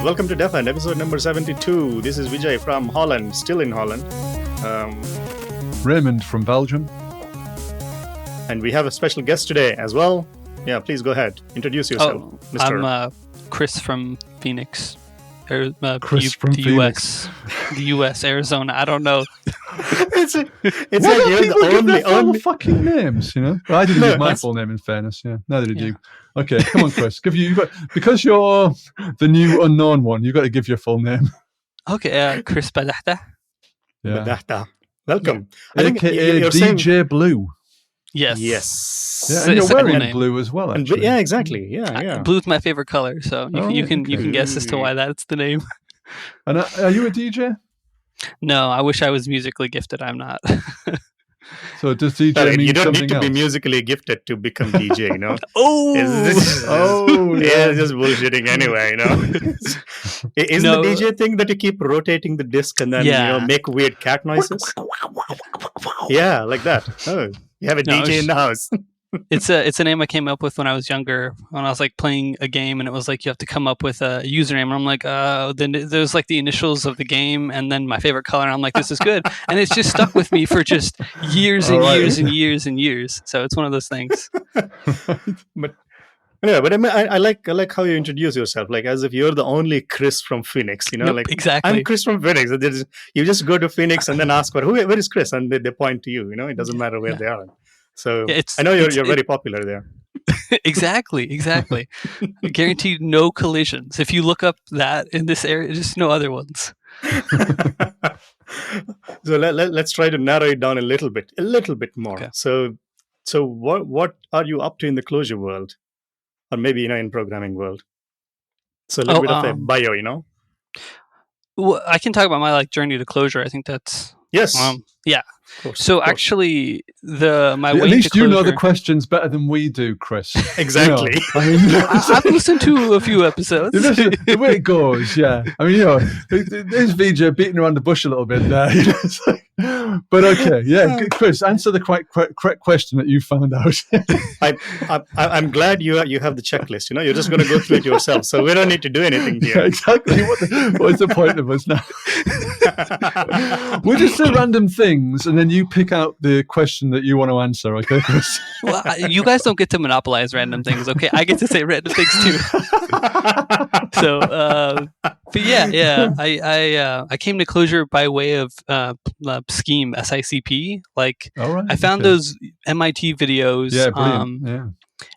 welcome to DEFN, episode number 72. This is Vijay from Holland, still in Holland. Raymond from Belgium. And we have a special guest today as well. Yeah, please go ahead. Introduce yourself, Mr. I'm Chris from Phoenix. Chris from Phoenix. The U.S., Arizona. I don't know. It's like you're the only fucking names, you know. Well, I didn't give my full name, in fairness. Yeah, neither did you. Okay, come on, Chris. Because you're the new unknown one. You've got to give your full name. Okay, Chris Badahdah. Yeah. Badahdah. Welcome. Yeah. I think you're DJ saying... Blue. Yes. Yeah, and you're wearing blue as well, actually. Yeah, exactly. Yeah. Blue's my favorite color, so you can guess as to why that's the name. And are you a DJ? No, I wish I was musically gifted. I'm not. So does DJ mean you don't something need to else? be musically gifted to become DJ, you know? Yeah, just bullshitting anyway, you know? Isn't the DJ thing that you keep rotating the disc and then make weird cat noises? Yeah, like that. Oh, you have a DJ in the house. It's a name I came up with when I was younger, when I was like playing a game, and it was like you have to come up with a username, and I'm like, then there's like the initials of the game, and then my favorite color, and I'm like, this is good, and it's just stuck with me for just years and years and years and years. So it's one of those things. But I mean, I like how you introduce yourself, like as if you're the only Chris from Phoenix, you know, like exactly. I'm Chris from Phoenix. You just go to Phoenix and then ask where is Chris, and they point to you. You know, it doesn't matter where they are. So I know you're very popular there. Exactly. Guaranteed no collisions. If you look up that in this area, just no other ones. So let's try to narrow it down a little bit more. Okay. So what are you up to in the Clojure world, or maybe in programming world? So a little bit of a bio, you know. Well, I can talk about my journey to Clojure. I think that's yeah. So actually, at least you know the questions better than we do, Chris. Exactly. I've listened to a few episodes. The way it goes, yeah. I mean, there's VJ beating around the bush a little bit there. But okay, yeah. Chris, answer the correct question that you found out. I'm glad you have the checklist. You know, you're just going to go through it yourself, so we don't need to do anything here. Yeah, exactly. What's the point of us now? We'll just say random things, and then you pick out the question that you want to answer. Okay, Chris? Well, you guys don't get to monopolize random things. Okay, I get to say random things too. So, but yeah. I came to Clojure by way of Scheme, SICP. I found those MIT videos. Yeah, brilliant.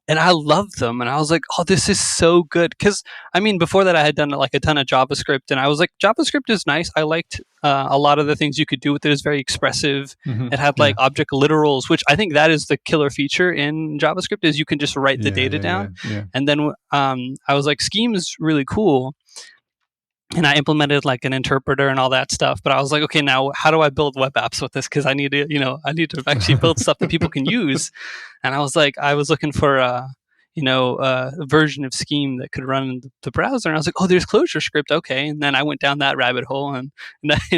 And I loved them, and I was like, "Oh, this is so good!" Because I mean, before that, I had done a ton of JavaScript, and I was like, "JavaScript is nice." I liked a lot of the things you could do with it. It was very expressive. Mm-hmm. It had object literals, which I think that is the killer feature in JavaScript, is you can just write the data down. Yeah. And then I was like, Scheme is really cool. And I implemented an interpreter and all that stuff. But I was like, okay, now how do I build web apps with this? Because I need to actually build stuff that people can use. And I was looking for a version of Scheme that could run in the browser. And I was like, oh, there's Clojure script. Okay. And then I went down that rabbit hole, and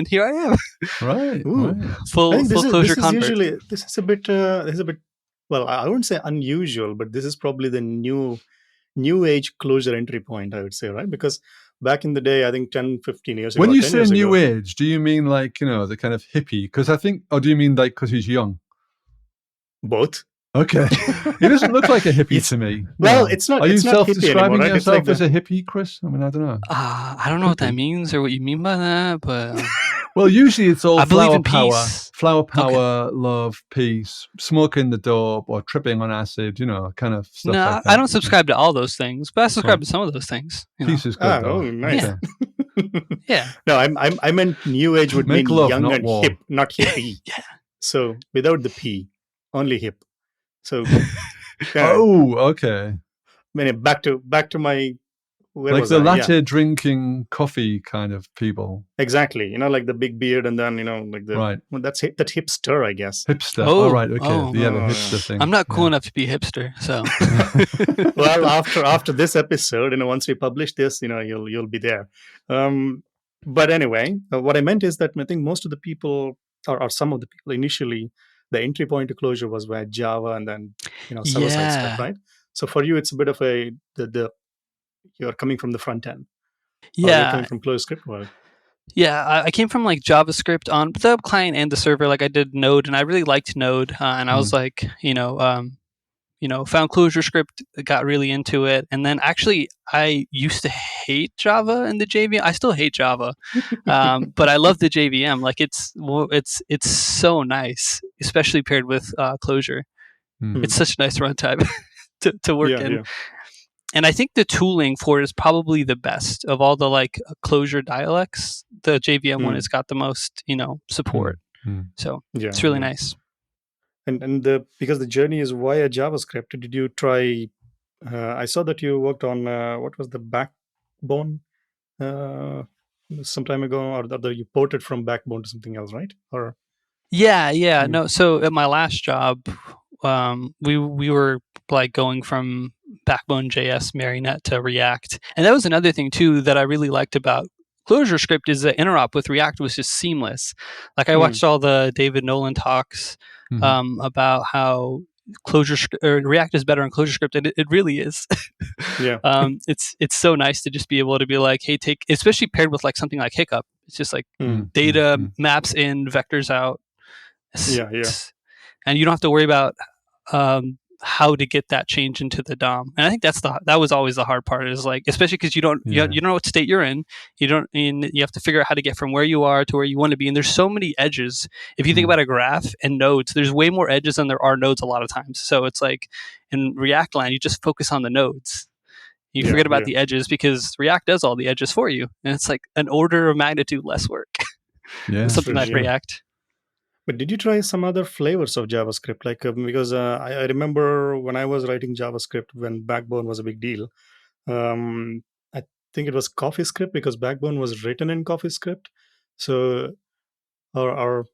here I am. Right. Full Clojure convert. This is a bit. Well, I wouldn't say unusual, but this is probably the new age Clojure entry point, I would say, right? Because back in the day, I think 10, 15 years ago. When you say new age, do you mean the kind of hippie? Because or do you mean because he's young? Both. Okay. He doesn't look like a hippie to me. Well, it's not. Are you self-describing yourself as a hippie, Chris? I mean, I don't know. I don't know what that means or what you mean by that, but... Well, usually it's all flower power, Okay. love, peace, smoking the dope, or tripping on acid, kind of stuff no, like that. I don't subscribe to all those things, but I subscribe to some of those things. Peace is good. Oh, nice. Yeah. No, I meant new age would mean love, young and war. hip, not hippie. Yeah. So without the P, only hip. So. Oh, okay. I mean, back to my. Latte drinking coffee kind of people. Exactly. Like the big beard, and then right. Well, that's that hipster, I guess. Hipster. Oh, right. Okay. The hipster thing. I'm not cool enough to be hipster, so. Well, after this episode, once we publish this, you'll be there. But anyway, what I meant is that I think most of the people, or some of the people initially, the entry point to Clojure was via Java, and then server-side stuff, right? So for you, it's a bit of you're coming from the front end. Or you're Yeah, coming from ClojureScript? Well, yeah. I came from like JavaScript on the client and the server. Like I did Node, and I really liked Node, and I was like, found ClojureScript, got really into it, and then actually I used to hate Java in the JVM. I still hate Java, but I love the JVM. Like it's so nice, especially paired with Clojure. It's such a nice runtime to work in. yeah. And I think the tooling for it is probably the best of all the like Clojure dialects. The JVM one has got the most, support. So Yeah, it's really yeah. nice. And because the journey is via JavaScript, did you try? I saw that you worked on what was the Backbone some time ago, or you ported from Backbone to something else, right? Or Yeah. No, so at my last job, we were like going from Backbone JS Marionette to React, and that was another thing too that I really liked about ClojureScript is the interop with React was just seamless. Like I watched all the David Nolan talks about how React is better on ClojureScript, and it really is. yeah, It's so nice to just be able to be like, hey, especially paired with like something like Hiccup. It's just like data maps in, vectors out. yeah. And you don't have to worry about how to get that change into the DOM. And I think that was always the hard part. Is like, especially because you don't know what state you're in. You have to figure out how to get from where you are to where you want to be. And there's so many edges. If you think about a graph and nodes, there's way more edges than there are nodes a lot of times. So it's like in React land, you just focus on the nodes. You forget about the edges because React does all the edges for you, and it's like an order of magnitude less work. Something like React. But did you try some other flavors of JavaScript? Like because I remember when I was writing JavaScript when Backbone was a big deal. I think it was CoffeeScript because Backbone was written in CoffeeScript. So, or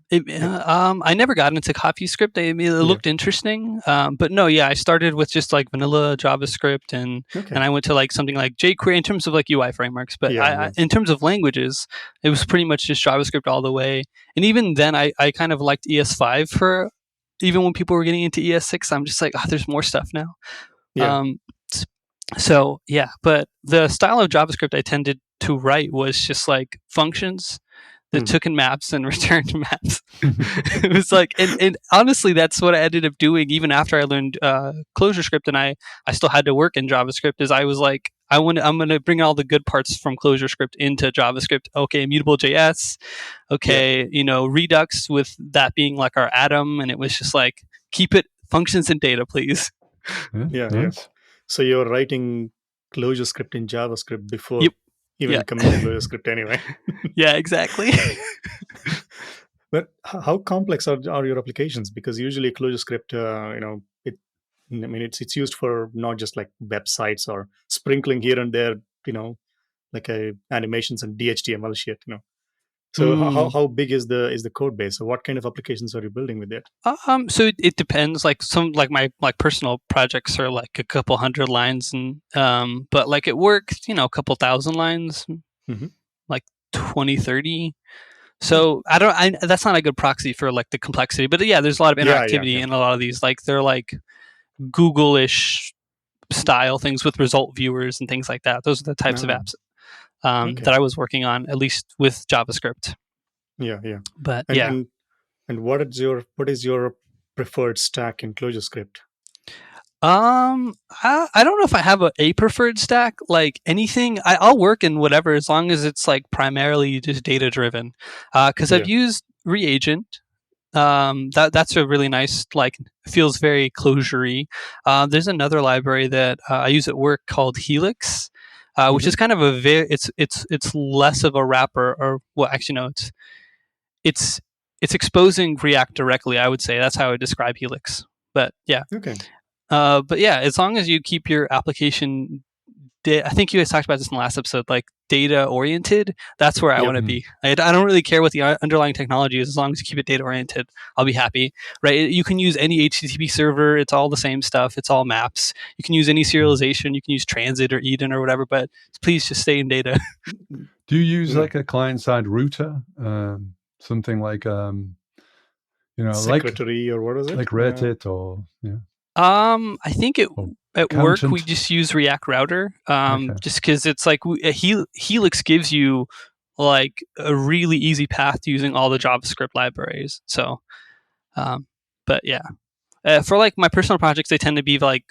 I never got into CoffeeScript. It looked interesting, but no, I started with just like vanilla JavaScript, and I went to like something like jQuery in terms of like UI frameworks. But in terms of languages, it was pretty much just JavaScript all the way. And even then, I kind of liked ES5 for even when people were getting into ES6. I'm just like, there's more stuff now. But the style of JavaScript I tended to write was just like functions that took in maps and returned maps. It was like, and honestly, that's what I ended up doing even after I learned ClojureScript, and I still had to work in JavaScript. Is I was like, I'm going to bring all the good parts from ClojureScript into JavaScript. Okay, immutable JS. Okay, Redux with that being like our atom, and it was just like, keep it functions and data, please. Nice. So you're writing ClojureScript in JavaScript before even coming to ClojureScript anyway. Yeah, exactly. But how complex are your applications? Because usually ClojureScript, it's used for not just like websites or sprinkling here and there, like animations and DHTML shit, So how big is the code base? So what kind of applications are you building with it? So it depends. Like some like my personal projects are like a couple hundred lines, and but like at work, a couple thousand lines, like 20, 30. So that's not a good proxy for like the complexity. But there's a lot of interactivity in a lot of these. Like they're like Google-ish style things with result viewers and things like that. Those are the types of apps that I was working on, at least with JavaScript. But and what is your preferred stack in ClojureScript? I don't know if I have a preferred stack. Like anything, I'll work in whatever as long as it's like primarily just data driven. Because I've used Reagent. That's a really nice, like, feels very Clojure-y. There's another library that I use at work called Helix, which is kind of it's less of a wrapper, or well, actually no, it's exposing React directly. I would say that's how I would describe Helix. But as long as you keep your application, I think you guys talked about this in the last episode, like data oriented. That's where I want to be. I don't really care what the underlying technology is, as long as you keep it data oriented. I'll be happy, right? You can use any HTTP server. It's all the same stuff. It's all maps. You can use any serialization. You can use Transit or Eden or whatever, but please just stay in data. Do you use like a client-side router? Something like, Secretary, or what is it? Like Reddit or I think at work we Accountant. just use React Router, Okay. just because it's like Helix gives you like a really easy path to using all the JavaScript libraries. So, but yeah, for like my personal projects, they tend to be like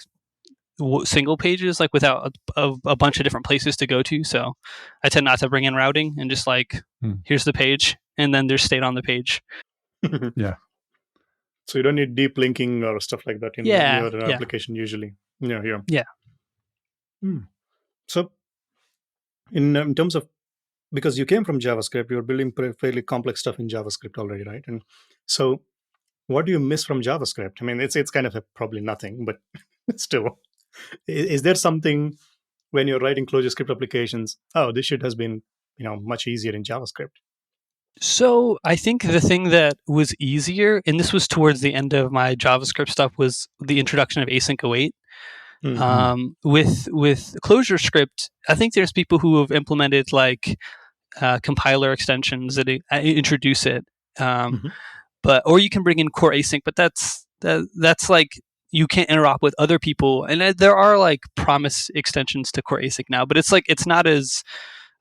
single pages, like without a bunch of different places to go to. So I tend not to bring in routing and just like here's the page, and then there's state on the page. Yeah. So you don't need deep linking or stuff like that in your application usually. Yeah. So in terms of, because you came from JavaScript, you're building fairly complex stuff in JavaScript already, right? And so what do you miss from JavaScript? I mean, it's kind of probably nothing, but still, is there something when you're writing Clojure script applications? Oh, this shit has been much easier in JavaScript. So I think the thing that was easier, and this was towards the end of my JavaScript stuff, was the introduction of async await. With Clojure script, I think there's people who have implemented like compiler extensions that introduce it, but or you can bring in core async, but that's like you can't interop with other people, and there are like promise extensions to core async now, but it's like it's not as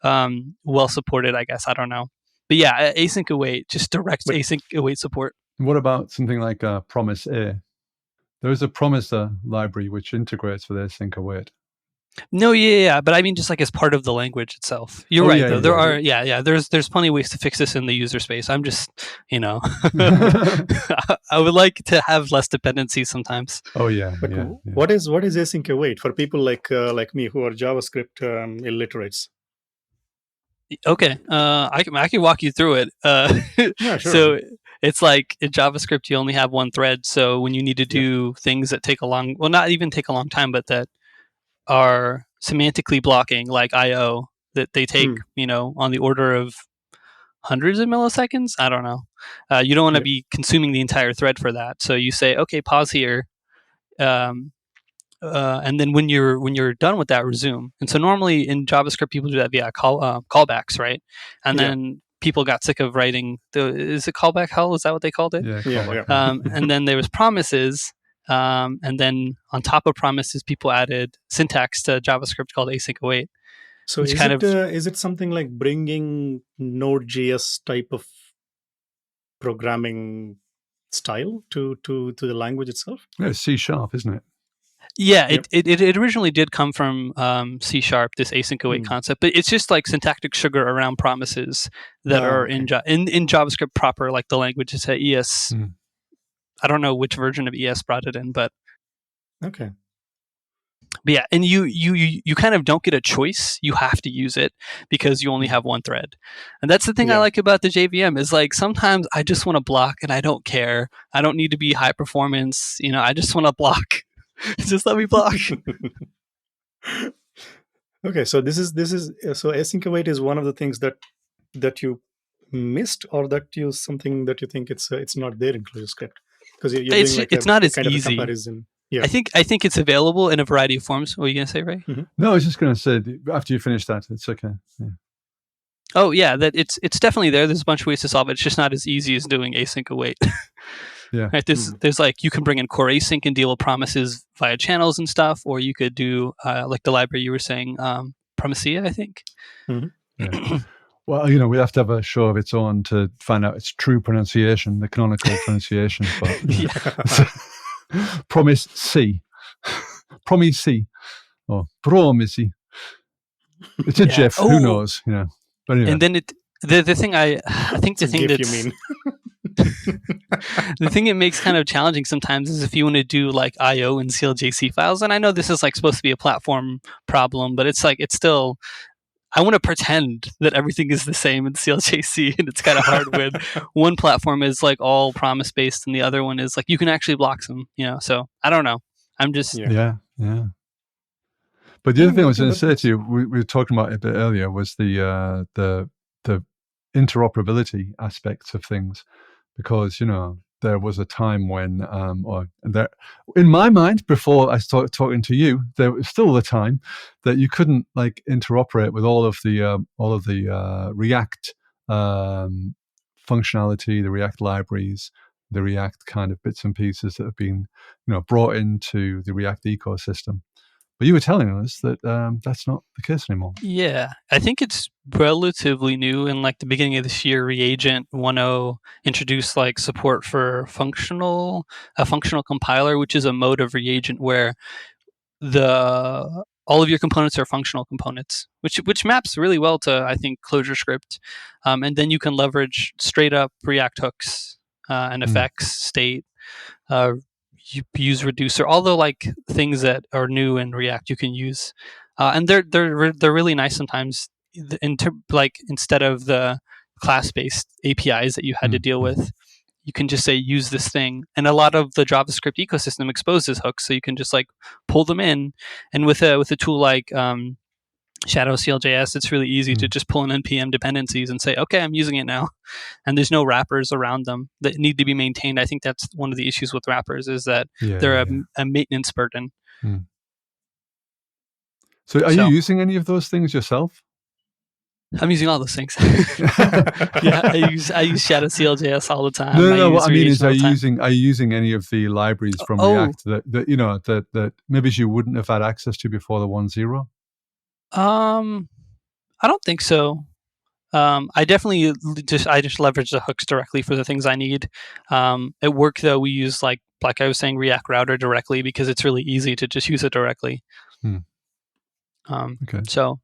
well supported, I guess. I don't know. But yeah, async await, just direct async await support. What about something like Promise A? There is a Promiser library which integrates with async await. No, yeah, but I mean just like as part of the language itself. You're right, though. There are, there's plenty of ways to fix this in the user space. I'm just, I would like to have less dependency sometimes. Oh yeah. But what is async await for people like me who are JavaScript illiterates? Okay, I can walk you through it. Yeah, sure. So it's like in JavaScript you only have one thread. So when you need to do things that take not even take a long time, but that are semantically blocking, like I/O, that they take on the order of hundreds of milliseconds. I don't know. You don't want to be consuming the entire thread for that. So you say, okay, pause here. And then when you're done with that, resume. And so normally in JavaScript, people do that via callbacks, right? And then people got sick of writing is it callback hell? Is that what they called it? Yeah. And then there was promises, and then on top of promises, people added syntax to JavaScript called async await. So is it something like bringing Node.js type of programming style to the language itself? Yeah, C#, isn't it? Yeah, it originally did come from C#, this async await concept, but it's just like syntactic sugar around promises that are in JavaScript proper, like the language is at ES. I don't know which version of ES brought it in, but okay. But yeah, and you kind of don't get a choice. You have to use it because you only have one thread. And that's the thing I like about the JVM is like sometimes I just want to block and I don't care. I don't need to be high performance. I just want to block. Just let me block. Okay, so this is so async await is one of the things that you missed, or something that you think it's not there in Clojure script, because you're doing like it's not as kind easy. Of a comparison. Yeah. I think it's available in a variety of forms. What were you going to say, Ray? No, I was just going to say after you finish that, it's okay. Yeah. Oh yeah, that it's definitely there. There's a bunch of ways to solve it. It's just not as easy as doing async await. Yeah. Right. There's like you can bring in core async and deal with promises via channels and stuff, or you could do like the library you were saying, Promesia, I think. Yeah. Well, we have to have a show of its own to find out its true pronunciation, the canonical pronunciation. But Promise C, Promise C, or Promisi. It's a GIF. Who knows? But anyway. And then the thing I think the thing that's you mean. The thing it makes kind of challenging sometimes is if you want to do like I/O and CLJC files, and I know this is like supposed to be a platform problem, but it's like it's still. I want to pretend that everything is the same in CLJC, and it's kind of hard when one platform is like all promise based and the other one is like you can actually block them. So I don't know. I'm just yeah. But the other thing I was going to say to you, we were talking about it a bit earlier, was the interoperability aspects of things, because there was a time when, in my mind, before I started talking to you, there was still the time that you couldn't like interoperate with all of the React functionality, the React libraries, the React kind of bits and pieces that have been, brought into the React ecosystem. But you were telling us that that's not the case anymore. Yeah, I think it's relatively new. In like the beginning of this year, Reagent 1.0 introduced like support for a functional compiler, which is a mode of Reagent where all of your components are functional components, which maps really well to, I think, Clojure script, and then you can leverage straight up React hooks and effects, state. You use reducer, all the like things that are new in React you can use, and they're really nice sometimes. Instead of the class-based APIs that you had to deal with, you can just say use this thing, and a lot of the JavaScript ecosystem exposes hooks, so you can just like pull them in. And with a tool like Shadow CLJS, it's really easy to just pull in npm dependencies and say, okay, I'm using it now. And there's no wrappers around them that need to be maintained. I think that's one of the issues with wrappers, is that they're a maintenance burden. So are you using any of those things yourself? I'm using all those things. Yeah, I use Shadow CLJS all the time. No. What I mean is, are you using any of the libraries from React that maybe you wouldn't have had access to before the 1.0? I don't think so. I definitely just leverage the hooks directly for the things I need. At work though, we use like I was saying, React Router directly because it's really easy to just use it directly. Okay. So.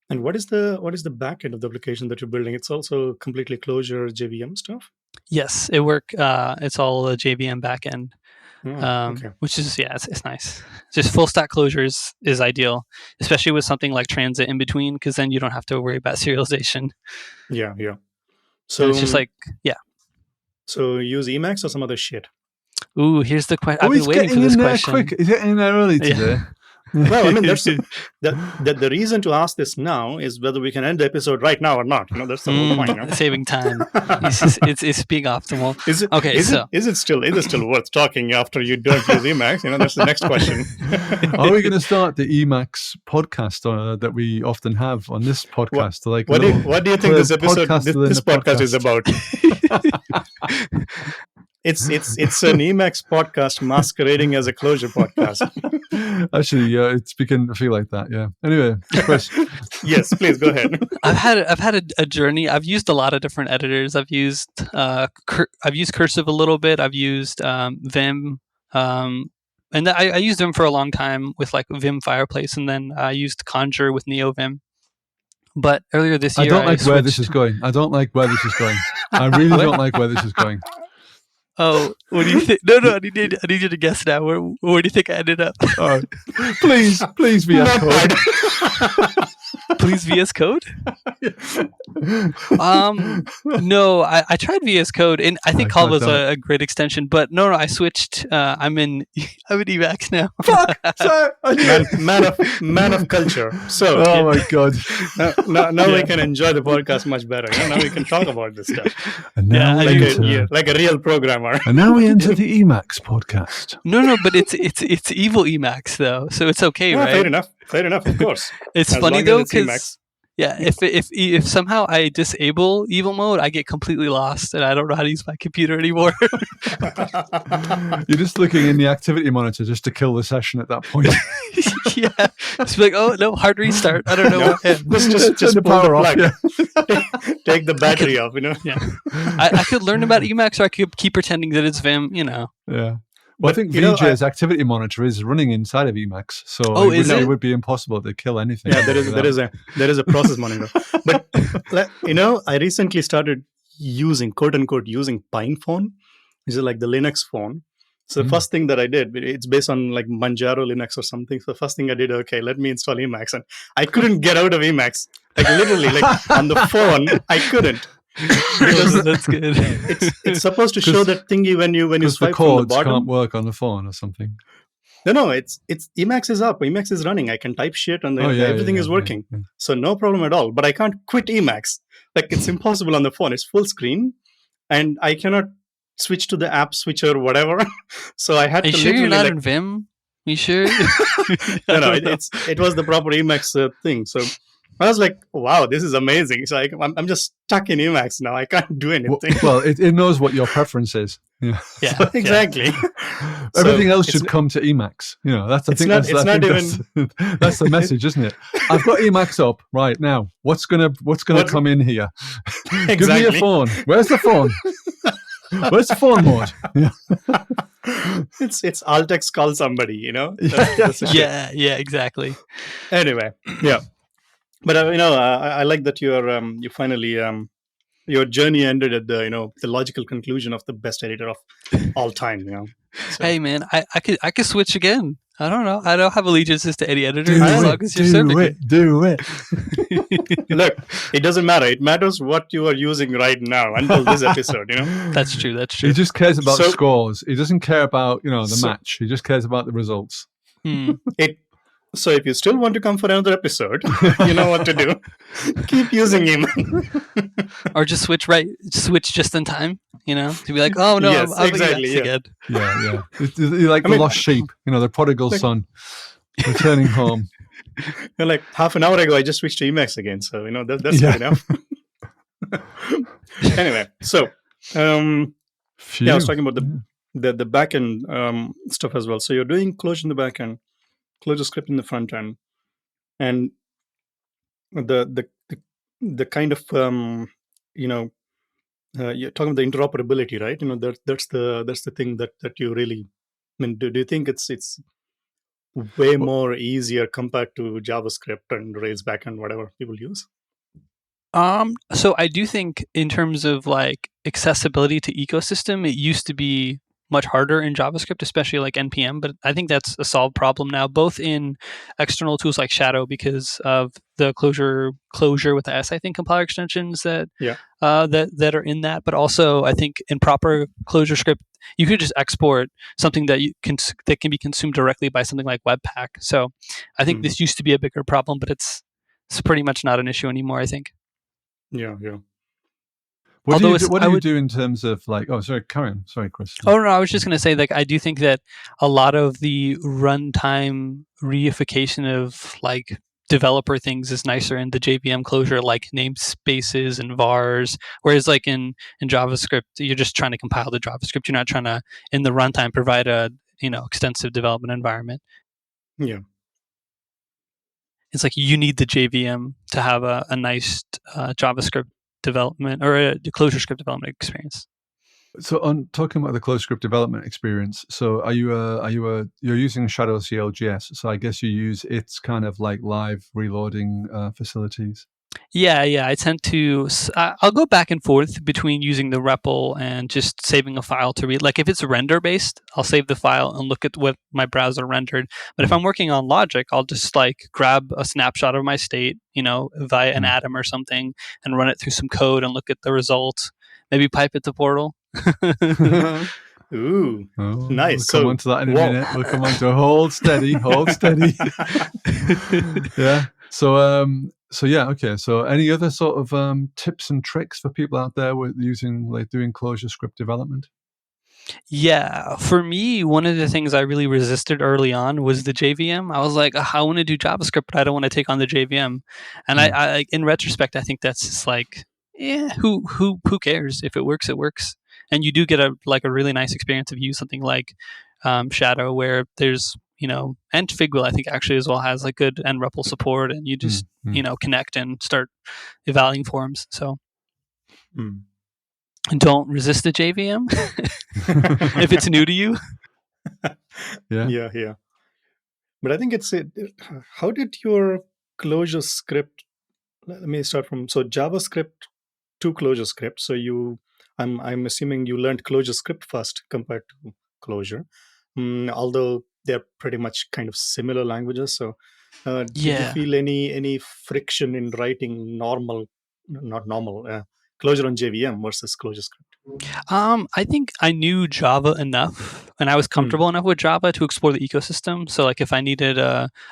And what is the back end of the application that you're building? It's also completely Clojure JVM stuff? Yes, it's all a JVM backend. Okay. Which is it's nice. Just full stack Clojure is ideal, especially with something like transit in between, because then you don't have to worry about serialization. Yeah. So and it's just like So use Emacs or some other shit? Ooh, here's the question. I've been waiting for this question. Quick. Is it in there early today? Yeah. Well, I mean, the reason to ask this now is whether we can end the episode right now or not. That's the whole point. Saving time. It's being optimal. Is it still worth talking after you don't use Emacs? That's the next question. Are we going to start the Emacs podcast that we often have on this podcast? What do you think this podcast is about? It's an Emacs podcast masquerading as a Clojure podcast. Actually, it's beginning to feel like that. Yeah. Anyway, Chris. Yes, please go ahead. I've had a journey. I've used a lot of different editors. I've used Cursive a little bit. I've used Vim, and I used Vim for a long time with like Vim Fireplace, and then I used Conjure with NeoVim. But earlier this year, I don't like where this is going. I really don't like where this is going. Oh, what do you think? No, I need you to guess now. Where do you think I ended up? Oh, please VS Code. Please VS Code. No, I tried VS Code, and I think Calva's a great extension. But no, I switched. I'm in Emacs now. Fuck, man of culture. So, my god. Now we can enjoy the podcast much better. Now we can talk about this stuff. And now like a real programmer. And now we enter the Emacs podcast. No, but it's evil Emacs though, so it's okay, right? Fair enough, of course. It's funny though, because if somehow I disable evil mode, I get completely lost and I don't know how to use my computer anymore. You're just looking in the activity monitor just to kill the session at that point. Yeah, just be like, oh no, hard restart. I don't know what happened. Just the power off. Yeah. Take the battery off. Yeah, I could learn about Emacs, or I could keep pretending that it's Vim. Yeah. Well, I think VJ's activity monitor is running inside of Emacs, so it would be impossible to kill anything. Yeah, there is a process monitor. But I recently started using, quote unquote, using PinePhone, which is like the Linux phone. So the first thing that I did, it's based on like Manjaro Linux or something. So the first thing I did, okay, let me install Emacs, and I couldn't get out of Emacs. Like literally, like on the phone, I couldn't. Because that's good. It's supposed to show that thingy when you swipe from the bottom. Can't work on the phone or something. No, it's Emacs is up. Emacs is running. I can type shit and everything is working. Yeah. So no problem at all. But I can't quit Emacs. Like it's impossible on the phone. It's full screen, and I cannot switch to the app switcher or whatever. So I had to. Are you sure you're not in Vim? You sure? No, it was the proper Emacs thing. So I was like, wow, this is amazing. So I'm just stuck in Emacs now. I can't do anything. Well, it knows what your preference is. Yeah. Yeah, exactly. Everything So else should come to Emacs. That's it's not even that's the message, isn't it? I've got Emacs up right now. What's gonna come in here? Exactly. Give me a phone. Where's the phone? Where's the phone mode? Yeah. It's Altex call somebody, yeah, exactly. Anyway, yeah. But I like that you finally your journey ended at the logical conclusion of the best editor of all time. So. Hey man, I could switch again. I don't know. I don't have allegiances to any editor Do as it, long as you're serving it. Do it. Look, it doesn't matter. It matters what you are using right now until this episode. That's true. He just cares about scores. He doesn't care about the match. He just cares about the results. So if you still want to come for another episode, you know what to do. Keep using him. Or just switch just in time, to be like, oh no, yes, I'm exactly. again. Yeah. You're like the lost sheep, the prodigal son returning home. Like half an hour ago, I just switched to Emacs again. So, that's good enough. Anyway, so, I was talking about the backend stuff as well. So you're doing Clojure in the backend, Clojure script in the front end, and the kind of you're talking about the interoperability, right? That's the thing that you really. I mean, do you think it's way more easier compared to JavaScript and Rails backend, whatever people use? So I do think in terms of like accessibility to ecosystem, it used to be much harder in JavaScript, especially like NPM, but I think that's a solved problem now, both in external tools like Shadow because of the Clojure with the S, I think, compiler extensions that are in that, but also I think in proper Clojure script, you could just export something that can be consumed directly by something like Webpack. So I think this used to be a bigger problem, but it's pretty much not an issue anymore, I think. Yeah. What do you do in terms of like? Oh, sorry, carry on. Sorry, Chris. Oh no, I was just going to say like I do think that a lot of the runtime reification of like developer things is nicer in the JVM Clojure, like namespaces and vars. Whereas like in JavaScript, you're just trying to compile the JavaScript. You're not trying to in the runtime provide a extensive development environment. Yeah. It's like you need the JVM to have a nice JavaScript development or a Clojure script development experience. So on talking about the Clojure script development experience, so you're using Shadow CLJS, so I guess you use its kind of like live reloading facilities. Yeah. I tend to. I'll go back and forth between using the REPL and just saving a file to read. Like if it's render based, I'll save the file and look at what my browser rendered. But if I'm working on logic, I'll just like grab a snapshot of my state, via an atom or something, and run it through some code and look at the results. Maybe pipe it to Portal. Ooh, nice. We'll come on to that in a minute. We'll come on to hold steady. Yeah. So yeah, okay. So any other sort of tips and tricks for people out there with doing Clojure script development? Yeah, for me, one of the things I really resisted early on was the JVM. I was like, I want to do JavaScript, but I don't want to take on the JVM. And I in retrospect, I think that's just like, who cares? If it works, it works. And you do get a really nice experience if you use something like Shadow, where there's and Figwheel, I think actually as well has like good NREPL support, and you just connect and start evaluating forms. So don't resist the JVM if it's new to you. Yeah. But I think how did your Clojure script? Let me start from JavaScript to Clojure script. So I'm assuming you learned Clojure script first compared to Clojure, although they're pretty much kind of similar languages. So did you feel any friction in writing Clojure on JVM versus Clojure script? I think I knew Java enough, and I was comfortable enough with Java to explore the ecosystem. So like if I needed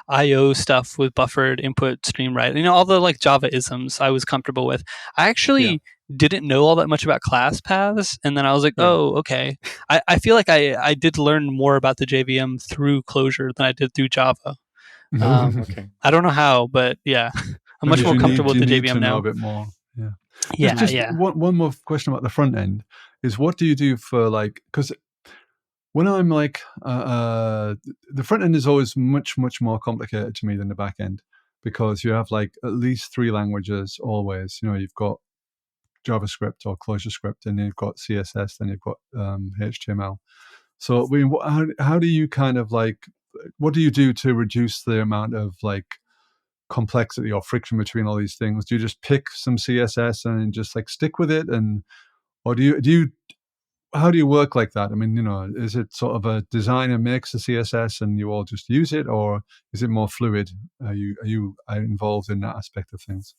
I/O stuff with buffered input stream write, all the like Java isms I was comfortable with. I actually didn't know all that much about class paths, and then I was like, oh, okay. I feel like I did learn more about the JVM through Clojure than I did through Java. Okay. I don't know how, but yeah. I'm much more comfortable with the need JVM to know now. a bit more. Yeah. Yeah. One more question about the front end is, what do you do for, like, because when I'm like, the front end is always much more complicated to me than the back end, because you have like at least 3 languages always. You've got JavaScript or ClojureScript, and you've got CSS, then you've got HTML. So, I mean, how do you kind of like, what do you do to reduce the amount of like complexity or friction between all these things? Do you just pick some CSS and just like stick with it, or do you how do you work like that? I mean, is it sort of a designer makes a CSS and you all just use it, or is it more fluid? Are you involved in that aspect of things?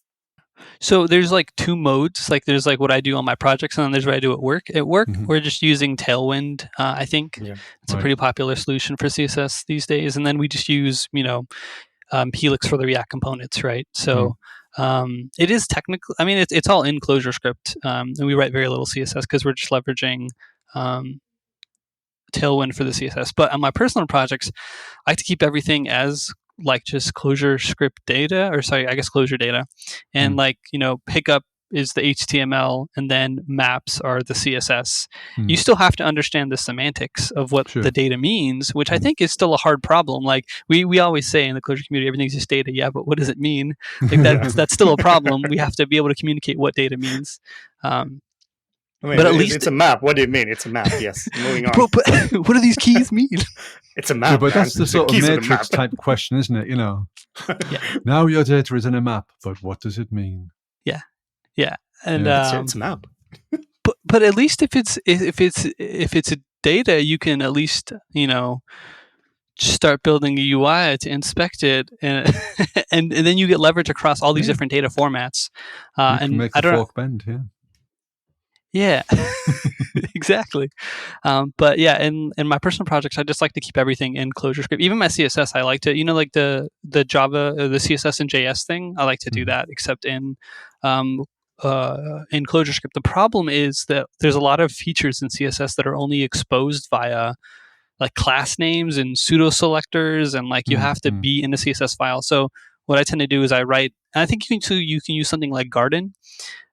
So there's like 2 modes. Like there's like what I do on my projects, and then there's what I do at work. At work, we're just using Tailwind. I think it's a pretty popular solution for CSS these days. And then we just use Helix for the React components, right? So it is technical. I mean, it's all in ClojureScript, and we write very little CSS because we're just leveraging Tailwind for the CSS. But on my personal projects, I like to keep everything as like just ClojureScript data, or sorry, I guess Clojure data, and pickup is the HTML, and then maps are the CSS. You still have to understand the semantics of what the data means, which I think is still a hard problem. Like we always say in the Clojure community, everything's just data. Yeah, but what does it mean? Like that's still a problem. We have to be able to communicate what data means. I mean, but at least it's a map. What do you mean? It's a map. Yes. Moving on. But what do these keys mean? It's a map. Yeah, but that's the sort of matrix the type question, isn't it? Now your data is in a map, but what does it mean? Yeah, and it's a map. But at least if it's a data, you can at least start building a UI to inspect it, and and then you get leverage across all these different data formats. You can make the fork bend, Yeah, exactly. But yeah, in my personal projects, I just like to keep everything in ClojureScript. Even my CSS, I like to, like the Java, the CSS and JS thing. I like to do that, except in ClojureScript. The problem is that there's a lot of features in CSS that are only exposed via like class names and pseudo selectors, and like you have to be in the CSS file. So what I tend to do is I write, and I think you can use something like Garden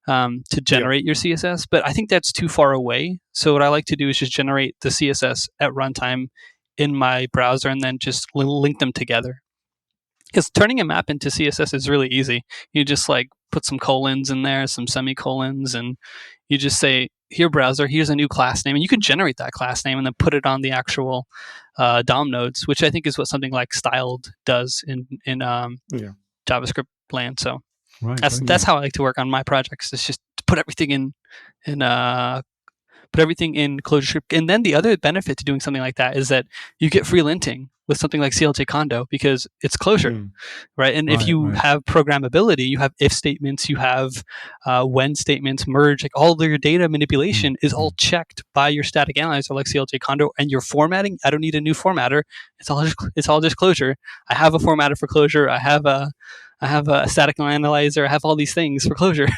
to generate your CSS, but I think that's too far away. So what I like to do is just generate the CSS at runtime in my browser, and then just link them together. Because turning a map into CSS is really easy. You just like put some colons in there, some semicolons, and you just say, here browser, here's a new class name, and you can generate that class name and then put it on the actual DOM nodes, which I think is what something like styled does in JavaScript land. So that's how I like to work on my projects. It's just to put everything in ClojureScript. And then the other benefit to doing something like that is that you get free linting with something like CLJ Condo because it's Clojure, right? And if you have programmability, you have if statements, you have when statements, merge, like all of your data manipulation is all checked by your static analyzer like CLJ Condo, and your formatting, I don't need a new formatter. It's all just Clojure. I have a formatter for Clojure. I have a static analyzer. I have all these things for Clojure.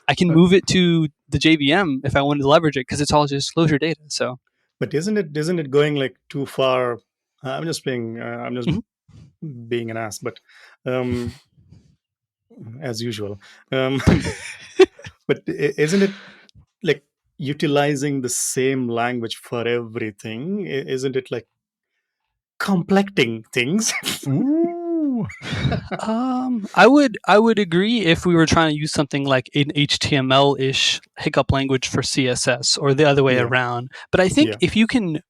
I can move it to the JVM if I wanted to leverage it because it's all just Clojure data. So, but isn't it going like too far? I'm just being an ass, but as usual. But isn't it like utilizing the same language for everything? Isn't it like complecting things? I would agree if we were trying to use something like an HTML-ish hiccup language for CSS or the other way around. But I think if you can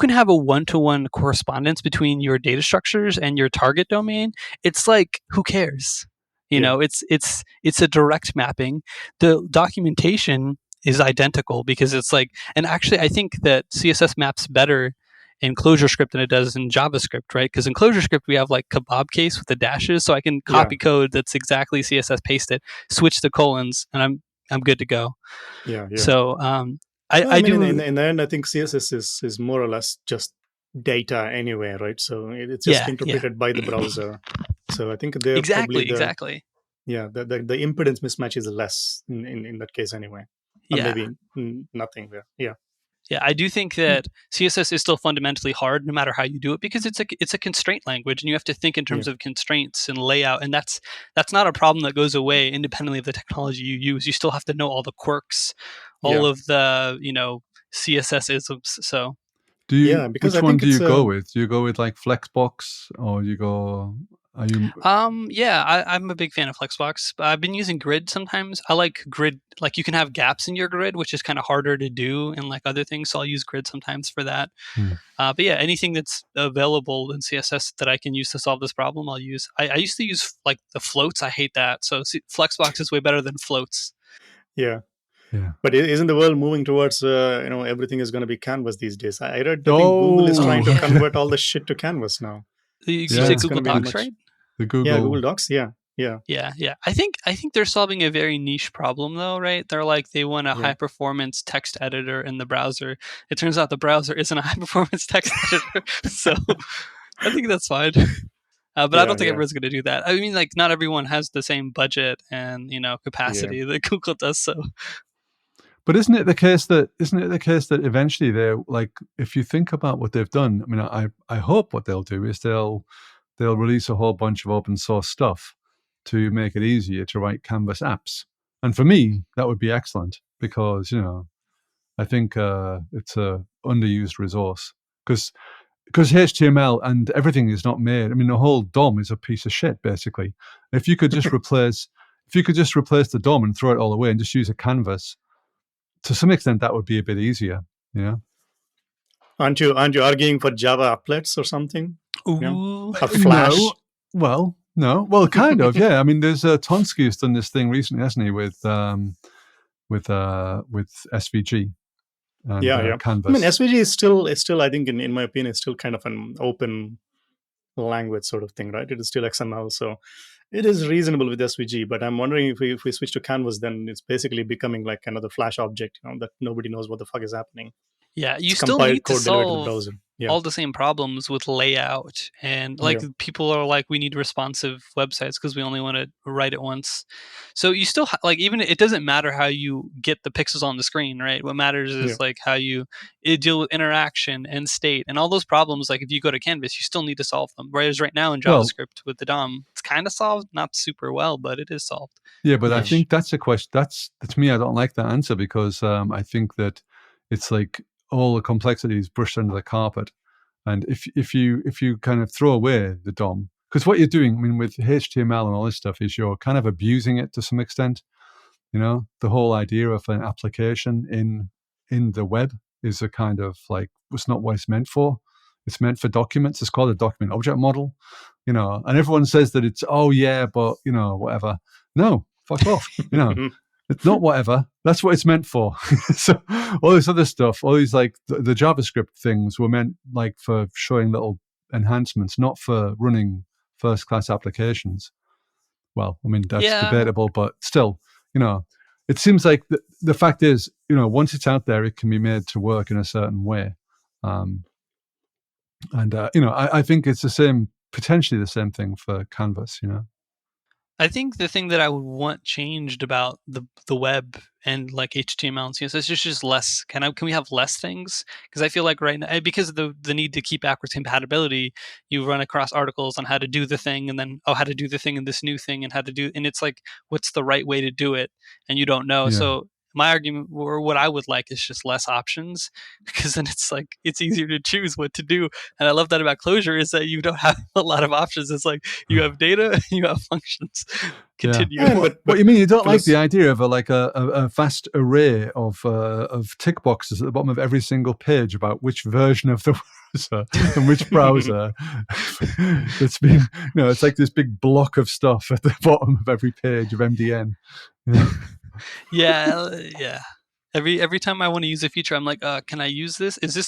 have a one-to-one correspondence between your data structures and your target domain, it's like, who cares? It's a direct mapping. The documentation is identical because it's like, and actually I think that CSS maps better in ClojureScript than it does in JavaScript, right? Because in ClojureScript we have like kebab case with the dashes, so I can copy code that's exactly CSS pasted, switch the colons, and I'm good to go. So I do. In the end, I think CSS is more or less just data anyway, right? So it's just interpreted by the browser. So I think they're exactly. Yeah, the impedance mismatch is less in that case anyway. Or maybe nothing there. Yeah. Yeah, I do think that CSS is still fundamentally hard no matter how you do it, because it's a constraint language and you have to think in terms of constraints and layout, and that's not a problem that goes away independently of the technology you use. You still have to know all the quirks, all of the, CSS isms. So because which I one think do you it's go with? Do you go with like Flexbox, or are you yeah, I'm a big fan of Flexbox. I've been using Grid sometimes. I like Grid, like you can have gaps in your grid, which is kind of harder to do in like other things. So I'll use Grid sometimes for that. But yeah, anything that's available in CSS that I can use to solve this problem, I'll use. I used to use like the floats. I hate that. So Flexbox is way better than floats. yeah. yeah. But isn't the world moving towards everything is going to be Canvas these days? I read. I think Google is Oh, trying to yeah. convert all the shit to Canvas now. You So say yeah. it's Google going to be Docs, much. right? The Yeah, Google. Google Docs. Yeah. Yeah. I think they're solving a very niche problem though, right? They're like they want a high performance text editor in the browser. It turns out the browser isn't a high performance text editor, so I think that's fine. But I don't think everyone's going to do that. I mean, like not everyone has the same budget and capacity that Google does. So, But isn't it the case that eventually they're like, if you think about what they've done, I mean, I hope what they'll do is they'll release a whole bunch of open source stuff to make it easier to write Canvas apps. And for me, that would be excellent, because I think it's a underused resource, because HTML and everything is not made. I mean, the whole DOM is a piece of shit, basically. If you could just replace the DOM and throw it all away and just use a canvas, to some extent, that would be a bit easier. Aren't you arguing for Java applets or something? ooh, A Flash. No. Well, kind of. Yeah. I mean, there's Tonsky who's done this thing recently, hasn't he, with SVG and Canvas. I mean, SVG is still I think in my opinion, it's still kind of an open language sort of thing, right? It is still XML, so it is reasonable with SVG. But I'm wondering if we switch to Canvas, then it's basically becoming like another Flash object, that nobody knows what the fuck is happening. yeah, you It's still compiled need to code delivered to the solve browser. Yeah. all the same problems with layout, and like people are like, we need responsive websites because we only want to write it once. So you still like, even it doesn't matter how you get the pixels on the screen, right? What matters is like how you deal with interaction and state and all those problems. Like if you go to Canvas, you still need to solve them. Whereas right now in JavaScript with the DOM, it's kind of solved, not super well, but it is solved. Yeah, but I think that's a question. That's me. I don't like that answer, because I think that it's like all the complexity is brushed under the carpet. And if you kind of throw away the DOM, because what you're doing, I mean, with HTML and all this stuff, is you're kind of abusing it to some extent. The whole idea of an application in the web is a kind of like, it's not what it's meant for. It's meant for documents. It's called a document object model, and everyone says that it's, oh yeah, but whatever. No, fuck off. It's not whatever. That's what it's meant for. So all this other stuff, all these like the JavaScript things were meant like for showing little enhancements, not for running first-class applications. Well, I mean, that's debatable, but still, it seems like the fact is, once it's out there, it can be made to work in a certain way. I think it's potentially the same thing for Canvas, I think the thing that I would want changed about the web and like HTML and CSS is just less. Can we have less things? Because I feel like right now, because of the need to keep backwards compatibility, you run across articles on how to do the thing, and then how to do the thing in this new thing, and and it's like, what's the right way to do it, and you don't know. Yeah. So my argument, or what I would like, is just less options, because then it's like it's easier to choose what to do. And I love that about Clojure, is that you don't have a lot of options. It's like you have data and you have functions. Continue. Yeah. What you mean? You don't like the idea of a vast array of tick boxes at the bottom of every single page about which version of the browser and which browser? It's been, it's like this big block of stuff at the bottom of every page of MDN. Yeah. Every time I want to use a feature, I'm like, can I use this? Is this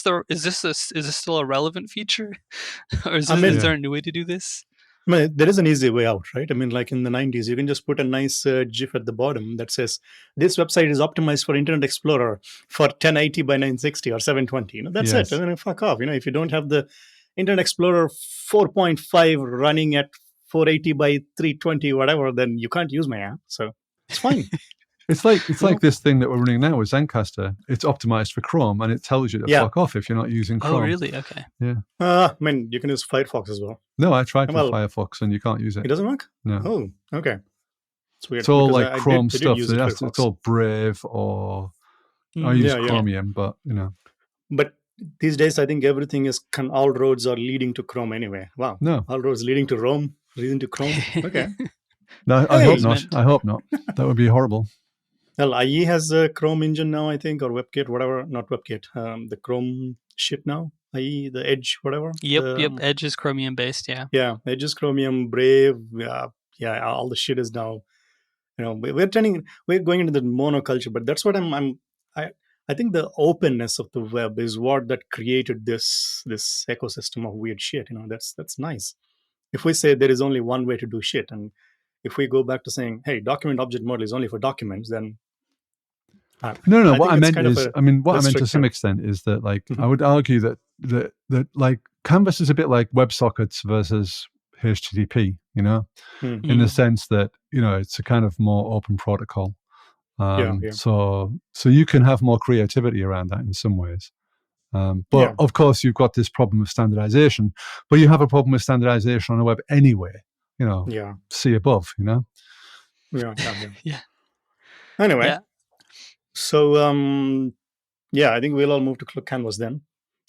still a relevant feature, or is there a new way to do this? I mean, there is an easy way out, right? I mean, like in the 90s, you can just put a nice GIF at the bottom that says, this website is optimized for Internet Explorer for 1080 by 960 or 720. That's it. And then fuck off. If you don't have the Internet Explorer 4.5 running at 480 by 320, whatever, then you can't use my app. So it's fine. It's like this thing that we're running now with Zencaster. It's optimized for Chrome, and it tells you to fuck off if you're not using Chrome. Oh, really? Okay. Yeah. I mean, you can use Firefox as well. No, I tried Well, Firefox, and you can't use it. It doesn't work? No. Oh, okay. It's weird. It's all because like Chrome I did stuff. use So it it's all Brave or I use Chromium, but But these days, I think everything is all roads are leading to Chrome anyway. Wow. No. All roads leading to Rome, leading to Chrome. Okay. No, I hope not. I hope not. That would be horrible. Well, IE has a Chrome engine now, I think, or WebKit, whatever. Not WebKit. The Chrome shit now. IE, the Edge, whatever. Yep. Edge is Chromium based. Yeah. Yeah, Edge is Chromium, Brave. Yeah, all the shit is now. We're going into the monoculture, but that's what I think the openness of the web is what that created this ecosystem of weird shit. That's nice. If we say there is only one way to do shit, and if we go back to saying, hey, document object model is only for documents, then no. What I meant is, what I meant to some extent is that, like, I would argue that like Canvas is a bit like WebSockets versus HTTP, in the sense that it's a kind of more open protocol. So you can have more creativity around that in some ways. But of course, you've got this problem of standardization. But you have a problem with standardization on the web anyway. See above. Yeah. Anyway, so I think we'll all move to Canvas then.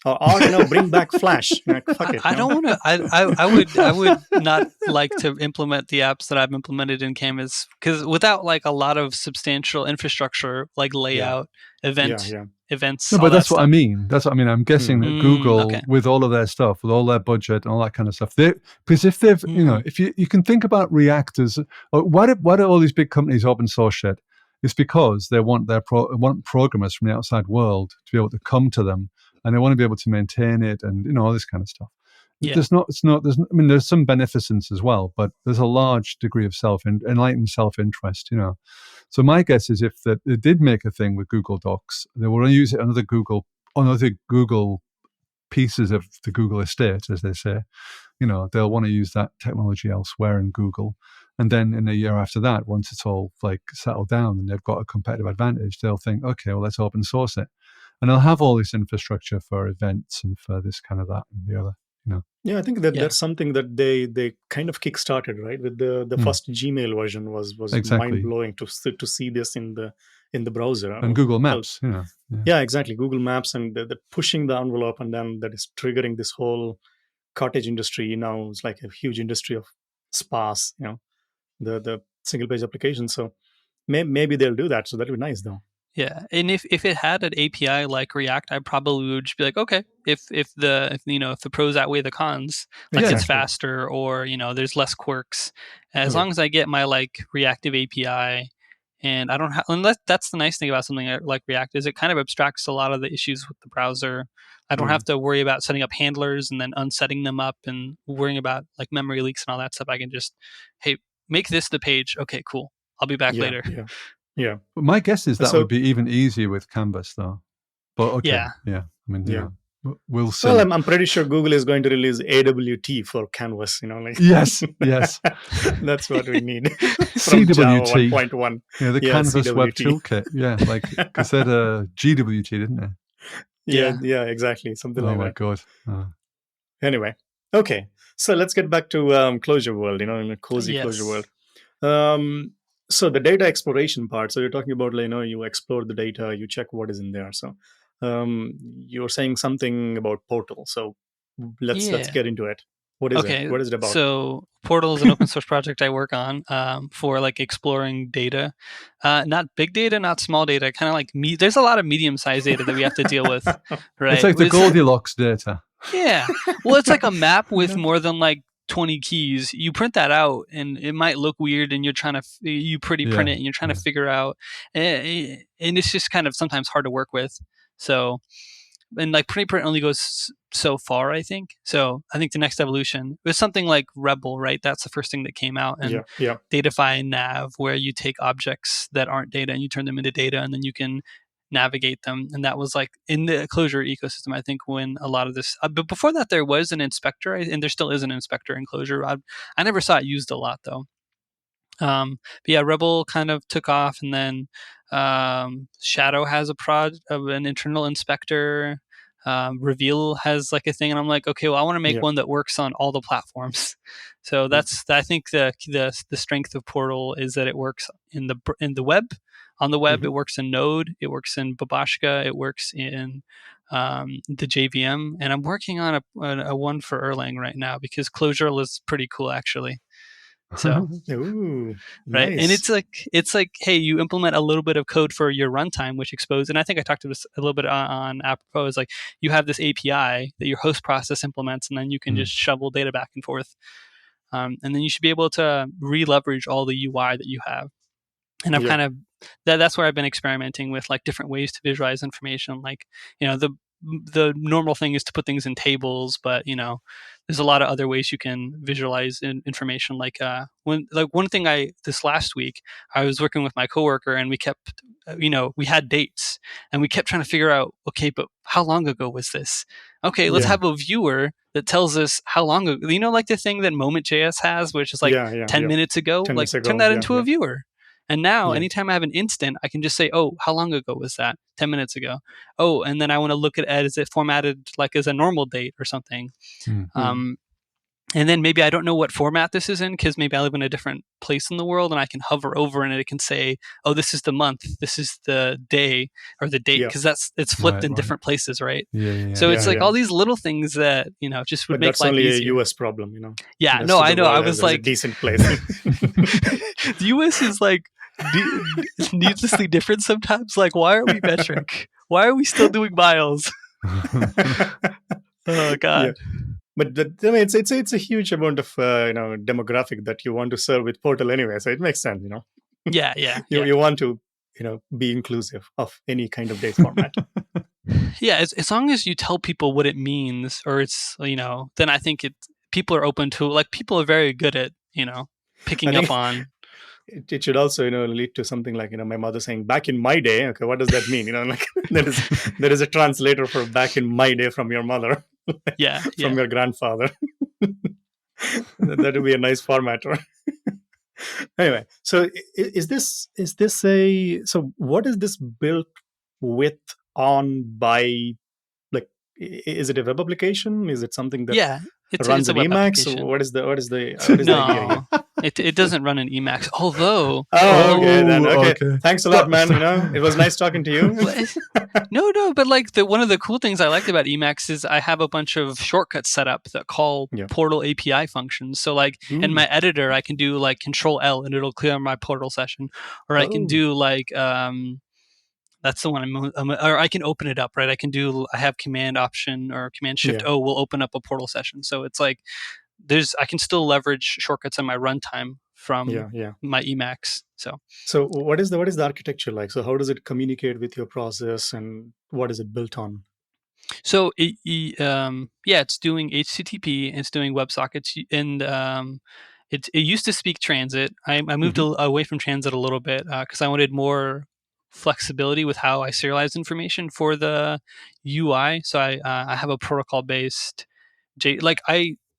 Or bring back Flash. Fuck it. I don't want to. I would not like to implement the apps that I've implemented in Canvas, because without like a lot of substantial infrastructure, like layout, events. No, but that's what I mean. That's what I mean. I'm guessing that Google, with all of their stuff, with all their budget and all that kind of stuff, because if they've, if you can think about React as, why do all these big companies open source shit? It's because they want want programmers from the outside world to be able to come to them. And they want to be able to maintain it, and all this kind of stuff. Yeah. There's some beneficence as well, but there's a large degree of enlightened self-interest. So my guess is if they did make a thing with Google Docs, they will use it on other Google pieces of the Google estate, as they say. They'll want to use that technology elsewhere in Google, and then in a year after that, once it's all like settled down and they've got a competitive advantage, they'll think, okay, well, let's open source it. And they'll have all this infrastructure for events and for this kind of that and the other, Yeah, I think that's something that they kind of kickstarted, right? With the first Gmail version was exactly. mind blowing to see this in the browser. And Google Maps, Yeah, exactly. Google Maps, and the pushing the envelope, and then that is triggering this whole cottage industry. Now it's like a huge industry of spas, the single page application. So maybe they'll do that. So that'd be nice, though. Yeah, and if it had an API like React, I probably would just be like, okay, if the pros outweigh the cons, like it's faster or there's less quirks, as long as I get my like reactive API, and I don't have. And that's the nice thing about something like React is it kind of abstracts a lot of the issues with the browser. I don't have to worry about setting up handlers and then unsetting them up and worrying about like memory leaks and all that stuff. I can just, hey, make this the page. Okay, cool. I'll be back later. Yeah. But my guess is that would be even easier with Canvas, though. But okay. Yeah. I mean, we'll see. Well, I'm pretty sure Google is going to release AWT for Canvas. Yes. That's what we need. CWT 1.1. Yeah, the Canvas CWT. Web Toolkit. Yeah, like because they had a GWT, didn't they? Yeah, exactly. Something like that. Oh my god. Anyway, okay. So let's get back to Clojure World. In a cozy Clojure World. So the data exploration part. So you're talking about, you explore the data, you check what is in there. So you're saying something about Portal. So let's get into it. What is it? What is it about? So Portal is an open source project I work on for like exploring data, not big data, not small data. Kind of like there's a lot of medium sized data that we have to deal with. Right? It's like the Goldilocks data. Yeah. Well, it's like a map with more than like 20 keys. You print that out and it might look weird, and you're trying to print it and you're trying to figure out, and it's just kind of sometimes hard to work with. So, and like print only goes so far, I think. So I think the next evolution was something like Rebel, right? That's the first thing that came out, and Datafy and Nav, where you take objects that aren't data and you turn them into data, and then you can navigate them. And that was like in the Clojure ecosystem, I think, when a lot of this but before that there was an inspector, and there still is an inspector in Clojure. I never saw it used a lot though. But yeah, Rebel kind of took off, and then Shadow has an internal inspector. Reveal has like a thing, and I'm like, okay, well, I want to make one that works on all the platforms. So I think the strength of Portal is that it works in the web. On the web, it works in Node, it works in Babashka, it works in the JVM, and I'm working on a one for Erlang right now because Clojure is pretty cool actually. So Ooh, right, nice. and it's like, hey, you implement a little bit of code for your runtime, which exposes. And I think I talked to this a little bit on apropos. Is like you have this API that your host process implements, and then you can just shovel data back and forth, and then you should be able to re-leverage all the UI that you have. And I've kind of that's where I've been experimenting with like different ways to visualize information. Like, the normal thing is to put things in tables, but there's a lot of other ways you can visualize information. Like one thing this last week I was working with my coworker, and we kept we had dates, and we kept trying to figure out, okay, but how long ago was this? Okay, let's have a viewer that tells us how long ago. Like the thing that Moment.js has, which is like 10 minutes ago. 10 like minutes ago, turn that into a viewer. And now, anytime I have an instant, I can just say, oh, how long ago was that? 10 minutes ago. Oh, and then I want to look at it, is it formatted like as a normal date or something? And then maybe I don't know what format this is in, because maybe I live in a different place in the world, and I can hover over and it can say, oh, this is the month, this is the day or the date, because it's flipped in different places, right? So it's like all these little things that just would make life easier. That's only a US problem, Yeah, no, I know. I was like, a decent place. The US is like needlessly different sometimes. Like, why are we metric? Why are we still doing miles? Oh God. But I mean, it's a huge amount of demographic that you want to serve with Portal anyway, so it makes sense, Yeah. You want to be inclusive of any kind of date format. Yeah, as long as you tell people what it means, or it's then I think people are open to, like, people are very good at picking up on. It should also lead to something like my mother saying, back in my day. Okay, what does that mean? Like there is a translator for back in my day from your mother. From your grandfather. That would be a nice formatter. Anyway, so so what is this built with, on, by, like, is it a web application? Is it something that runs an Emacs? What is the idea here? It doesn't run an Emacs, although. Okay. Thanks a lot, man. It was nice talking to you. No, but like one of the cool things I liked about Emacs is I have a bunch of shortcuts set up that call Portal API functions. So like in my editor, I can do like Control-L and it'll clear my Portal session, or I can do like that's the one or I can open it up, right? I have Command Option or Command Shift O will open up a Portal session. So it's like I can still leverage shortcuts on my runtime from my Emacs. So what is the architecture like? So how does it communicate with your process, and what is it built on? So it's doing HTTP, it's doing WebSockets, and it used to speak transit. I moved away from transit a little bit because I wanted more flexibility with how I serialize information for the UI. So I have a protocol based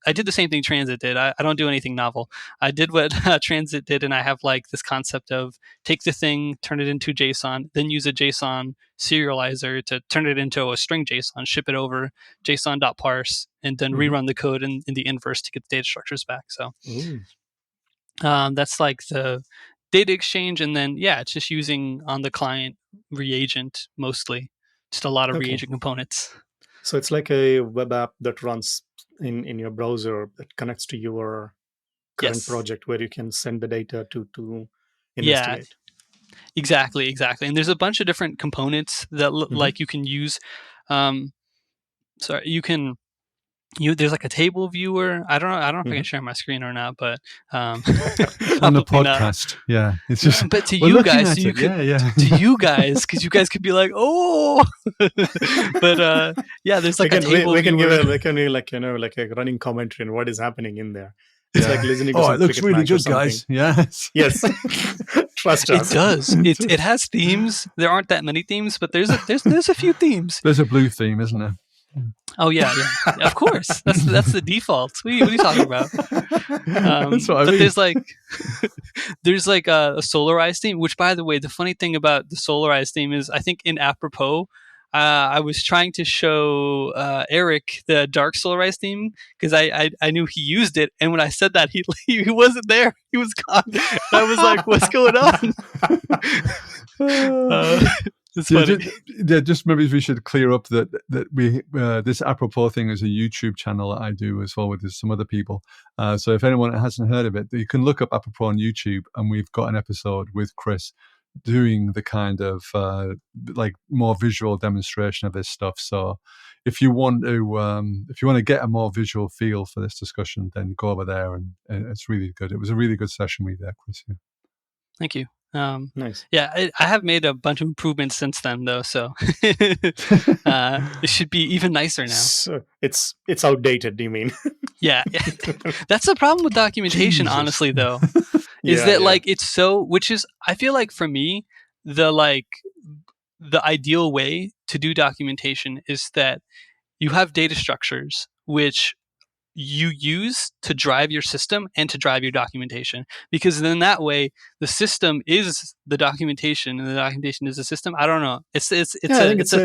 I did the same thing Transit did. I don't do anything novel. I did what Transit did, and I have like this concept of take the thing, turn it into JSON, then use a JSON serializer to turn it into a string JSON, ship it over, JSON.parse, and then rerun the code in the inverse to get the data structures back. So that's like the data exchange, and then it's just using on the client reagent mostly, just a lot of reagent components. So it's like a web app that runs in your browser that connects to your current project, where you can send the data to investigate. Exactly. And there's a bunch of different components that like you can use. There's like a table viewer. I don't know if I can share my screen or not, but on the podcast, it's just. But to you guys, so to you guys, because you guys could be like, oh, but there's like a table. We can give like a running commentary on what is happening in there. It's like listening to some it looks really good, guys. Yes. Trust us. It does. It has themes. There aren't that many themes, but there's a few themes. There's a blue theme, isn't there? Oh yeah. Of course, that's the default. What are you talking about? That's what I but mean. there's like a solarized theme. Which, by the way, the funny thing about the solarized theme is, I think in apropos, I was trying to show Eric the dark solarized theme because I knew he used it, and when I said that, he wasn't there. He was gone. And I was like, "What's going on?" It's funny. Just maybe we should clear up that we this apropos thing is a YouTube channel that I do as well with some other people. So if anyone hasn't heard of it, you can look up apropos on YouTube, and we've got an episode with Chris doing the kind of like more visual demonstration of this stuff. So if you want to get a more visual feel for this discussion, then go over there, and it's really good. It was a really good session with Chris. Yeah. Thank you. Nice. Yeah, I have made a bunch of improvements since then, though, so it should be even nicer now. So it's outdated, you mean? Yeah. That's the problem with documentation, Jesus. honestly, though, is that like it's so, which is, I feel like for me, the ideal way to do documentation is that you have data structures which you use to drive your system and to drive your documentation, because then that way the system is the documentation and the documentation is the system. I don't know. It's a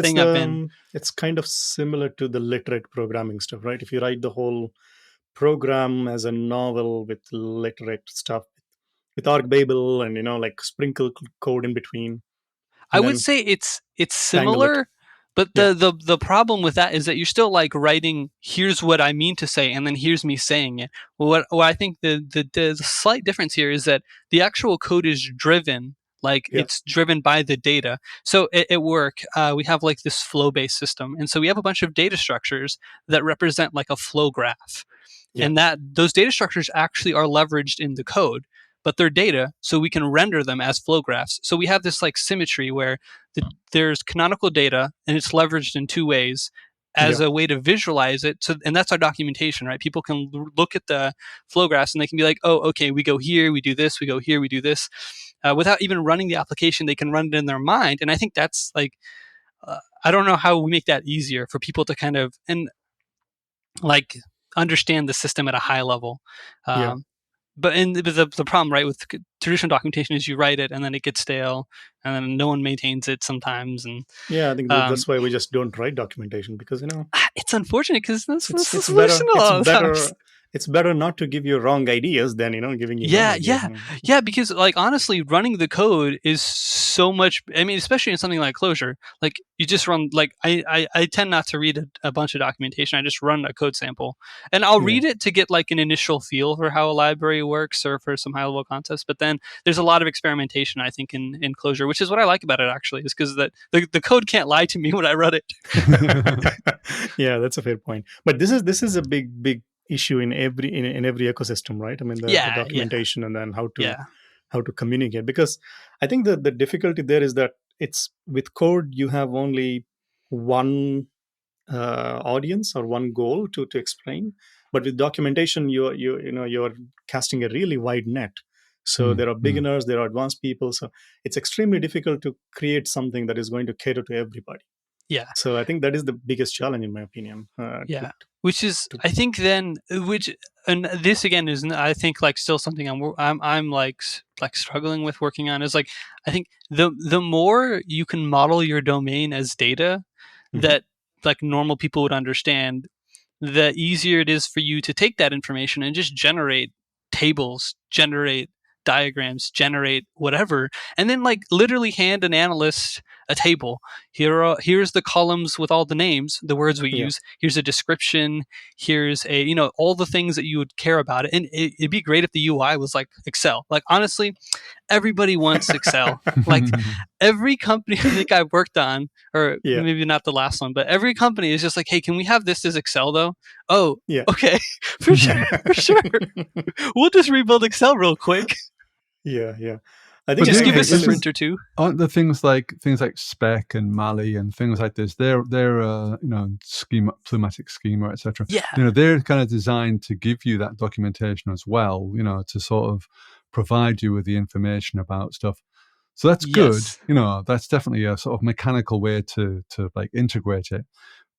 thing I've been. It's kind of similar to the literate programming stuff, right? If you write the whole program as a novel with literate stuff, with argbabel and like sprinkle code in between. I would say it's similar. But the problem with that is that you're still like writing, here's what I mean to say, and then here's me saying it. What I think the slight difference here is that the actual code is driven, it's driven by the data. So at work, we have like this flow-based system. And so we have a bunch of data structures that represent like a flow graph. Yeah. And those data structures actually are leveraged in the code, but they're data, so we can render them as flow graphs. So we have this like symmetry where there's canonical data, and it's leveraged in two ways as a way to visualize it. So, and that's our documentation, right? People can look at the flow graphs and they can be like, oh, okay, we go here, we do this, we go here, we do this. Without even running the application, they can run it in their mind. And I think that's like, I don't know how we make that easier for people to kind of, and like understand the system at a high level. But the problem, right, with traditional documentation is you write it and then it gets stale and then no one maintains it sometimes. And I think that's why we just don't write documentation, because it's unfortunate because that's the solution. It's better not to give you wrong ideas than giving you because like honestly, running the code is so much. I mean, especially in something like Clojure, like you just run like I tend not to read a bunch of documentation. I just run a code sample and I'll read it to get like an initial feel for how a library works or for some high level concepts. But then there's a lot of experimentation, I think, in Clojure, which is what I like about it actually, is because the code can't lie to me when I run it. Yeah, that's a fair point. But this is a big issue in every ecosystem, right? I mean, the documentation and then how to communicate, because I think the difficulty there is that it's with code you have only one audience or one goal to explain, but with documentation you're casting a really wide net. So there are beginners, there are advanced people, so it's extremely difficult to create something that is going to cater to everybody. So I think that is the biggest challenge, in my opinion. Which is, I think, and this again is, I think, like still something I'm like struggling with working on, is like, I think the more you can model your domain as data that like normal people would understand, the easier it is for you to take that information and just generate tables, generate diagrams, generate whatever, and then like literally hand an analyst a table. Here's the columns with all the names, the words we use. Here's a description. Here's a all the things that you would care about it. And it'd be great if the UI was like Excel. Like honestly, everybody wants Excel. Like every company I think I've worked on, or maybe not the last one, but every company is just like, hey, can we have this as Excel though? Oh, okay, for sure. We'll just rebuild Excel real quick. I think just give us a sprint or two. Aren't the things like spec and Mali and things like this? They're schema, plumatic schema, etc. They're kind of designed to give you that documentation as well. To sort of provide you with the information about stuff. So that's good. That's definitely a sort of mechanical way to like integrate it.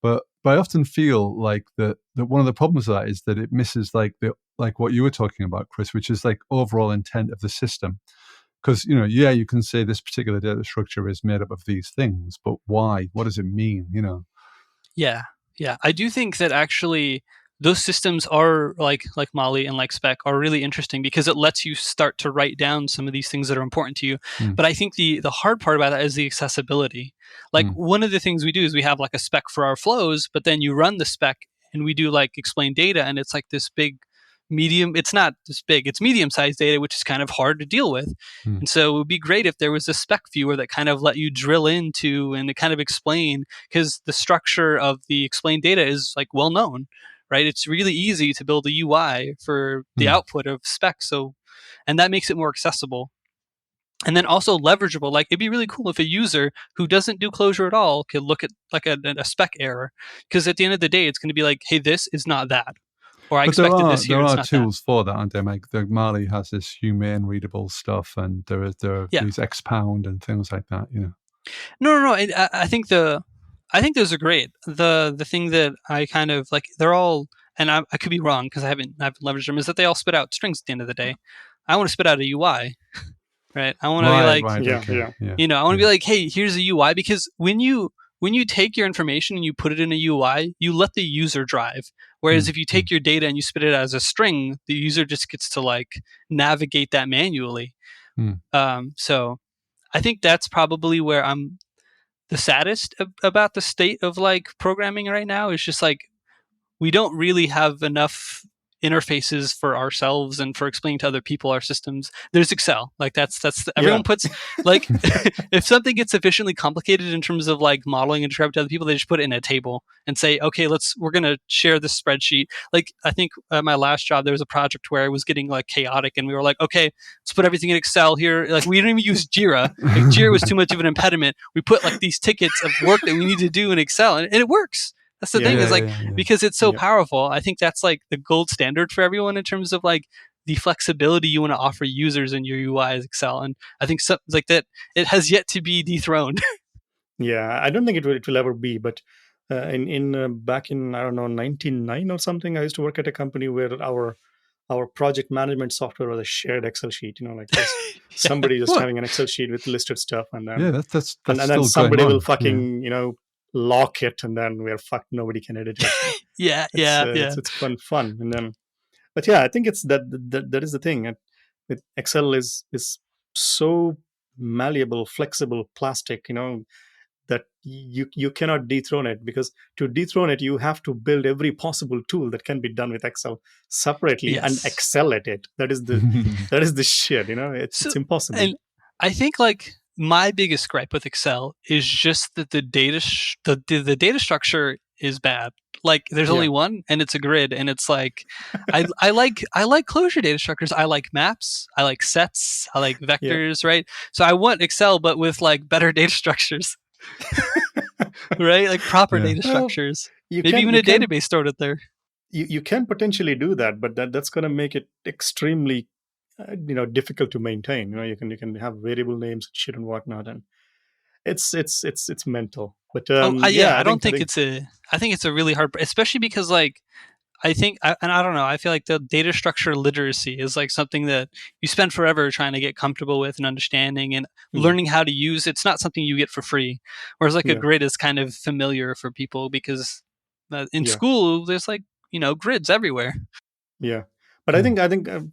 But I often feel like that one of the problems of that is that it misses like what you were talking about, Chris, which is like overall intent of the system. Because, you can say this particular data structure is made up of these things, but why? What does it mean? Yeah. I do think that actually those systems are like Molly and like Spec are really interesting because it lets you start to write down some of these things that are important to you. But I think the hard part about that is the accessibility. Like one of the things we do is we have like a spec for our flows, but then you run the spec and we do like explain data, and it's like this big medium. It's not this big, it's medium sized data, which is kind of hard to deal with. And so it would be great if there was a spec viewer that kind of let you drill into and to kind of explain, because the structure of the explained data is like well known, right? It's really easy to build a UI for the output of specs. So, and that makes it more accessible. And then also leverageable. Like it'd be really cool if a user who doesn't do Clojure at all could look at like a spec error, because at the end of the day, it's going to be like, hey, this is not that. Or I expected this here. There it's are not tools for that, aren't there? Like Mali has this humane readable stuff, and there are these expound and things like that. No. I think those are great. The thing that I kind of like, they're all, and I could be wrong because I haven't leveraged them, is that they all spit out strings at the end of the day. I want to spit out a UI, right? I want to be like, I want to be like, hey, here's a UI, because when you take your information and you put it in a UI, you let the user drive. Whereas if you take your data and you spit it as a string, the user just gets to like navigate that manually. So I think that's probably where I'm the saddest about the state of like programming right now, is just like we don't really have enough interfaces for ourselves and for explaining to other people our systems. There's Excel, like that's everyone puts like if something gets sufficiently complicated in terms of like modeling and describing to other people, they just put it in a table and say, okay, we're gonna share this spreadsheet. Like I think at my last job there was a project where it was getting like chaotic, and we were like, okay, let's put everything in Excel here. Like we didn't even use Jira. Like Jira was too much of an impediment. We put like these tickets of work that we need to do in Excel, and it works. That's the thing, is like, because it's so powerful. I think that's like the gold standard for everyone in terms of like the flexibility you want to offer users in your UI is Excel. And I think something like that, it has yet to be dethroned. Yeah, I don't think it will ever be. But back in, I don't know, 1999 or something, I used to work at a company where our project management software was a shared Excel sheet. Like this, somebody just having an Excel sheet with listed stuff, and then that's and then somebody will fucking lock it, and then we're fucked. Nobody can edit it. It's fun. And then, but yeah, I think it's that is the thing. With Excel is so malleable, flexible, plastic. That you cannot dethrone it, because to dethrone it, you have to build every possible tool that can be done with Excel separately and excel at it. That is the shit. It's impossible. And I think like my biggest gripe with Excel is just that the data the data structure is bad. Like there's only one, and it's a grid, and it's like I like Clojure data structures. I like maps, I like sets, I like vectors, right? So I want Excel, but with like better data structures. Right? Like proper data structures. Maybe even a database stored it there. You can potentially do that, but that's going to make it extremely difficult to maintain. You can have variable names and shit and whatnot, and it's mental. But I think it's a really hard, especially because like I think, and I don't know, I feel like the data structure literacy is like something that you spend forever trying to get comfortable with and understanding and learning how to use. It's not something you get for free. Whereas like a grid is kind of familiar for people, because in school there's like grids everywhere. Yeah. But I think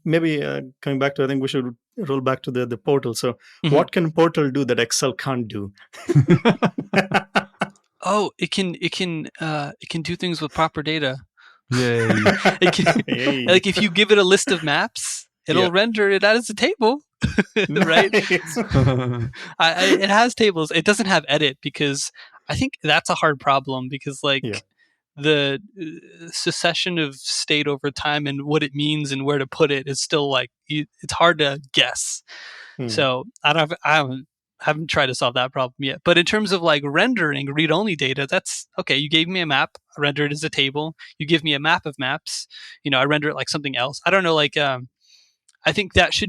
maybe coming back to, I think we should roll back to the portal. So what can portal do that Excel can't do? Oh, it can do things with proper data. Yay. Like if you give it a list of maps, it'll render it as a table. Right? It has tables. It doesn't have edit, because I think that's a hard problem, because like the succession of state over time and what it means and where to put it is still like it's hard to guess. So I haven't tried to solve that problem yet. But in terms of like rendering read-only data, that's okay. You gave me a map, I render it as a table. You give me a map of maps, I render it like something else. I don't know, like I think that's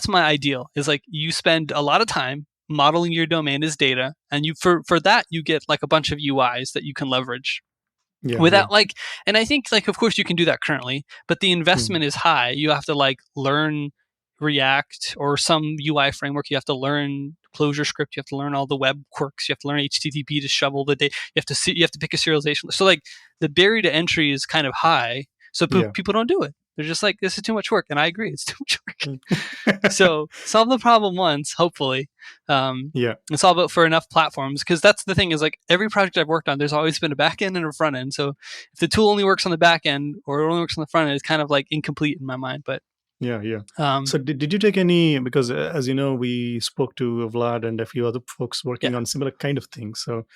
my ideal, is like you spend a lot of time modeling your domain as data, and you for that you get like a bunch of UIs that you can leverage. Without like, and I think like, of course you can do that currently, but the investment is high. You have to like learn React or some UI framework. You have to learn Clojure script. You have to learn all the web quirks. You have to learn HTTP to shovel the data. You have to pick a serialization. So like the barrier to entry is kind of high. So people don't do it. They're just like, this is too much work. And I agree, it's too much work. So solve the problem once, hopefully. And solve it for enough platforms. Because that's the thing is like every project I've worked on, there's always been a back end and a front end. So if the tool only works on the back end or it only works on the front end, it's kind of like incomplete in my mind. But so did you take any, because as you know, we spoke to Vlad and a few other folks working on similar kind of things. So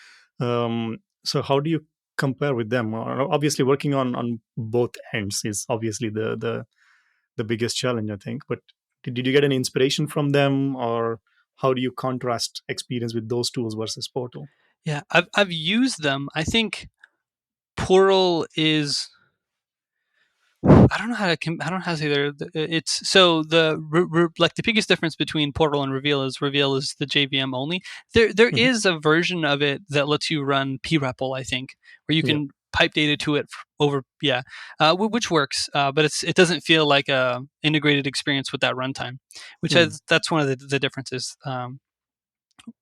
so how do you compare with them? Obviously working on both ends is obviously the biggest challenge, I think. But did you get any inspiration from them, or how do you contrast experience with those tools versus Portal? Yeah, I've used them. I think Portal is, I don't know how to say there. It's so like the biggest difference between Portal and Reveal is the JVM only. There is a version of it that lets you run prepl, I think, where you can pipe data to it over which works, but it doesn't feel like a integrated experience with that runtime, which that's one of the differences.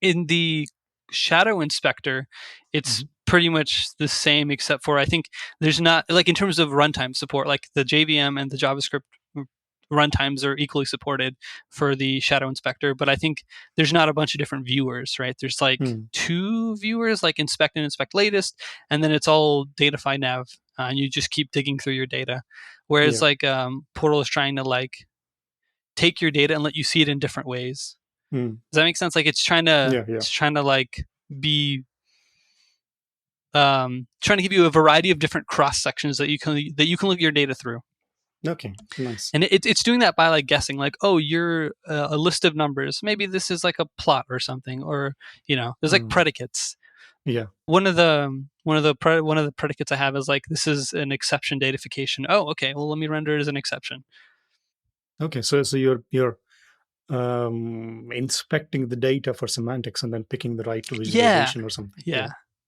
In the Shadow Inspector, it's pretty much the same, except for I think there's not, like in terms of runtime support, like the JVM and the JavaScript runtimes are equally supported for the Shadow Inspector, but I think there's not a bunch of different viewers, right? There's like 2 viewers, like inspect and inspect latest, and then it's all datafy nav, and you just keep digging through your data. Whereas like Portal is trying to like take your data and let you see it in different ways. Does that make sense? Like it's trying to like be trying to give you a variety of different cross sections that you can look at your data through. Okay, nice. And it's doing that by like guessing, like, oh, you're a list of numbers. Maybe this is like a plot or something, or there's like predicates. Yeah. One of the predicates I have is like, this is an exception datafication. Oh, okay. Well, let me render it as an exception. Okay, so you're inspecting the data for semantics and then picking the right visualization or something.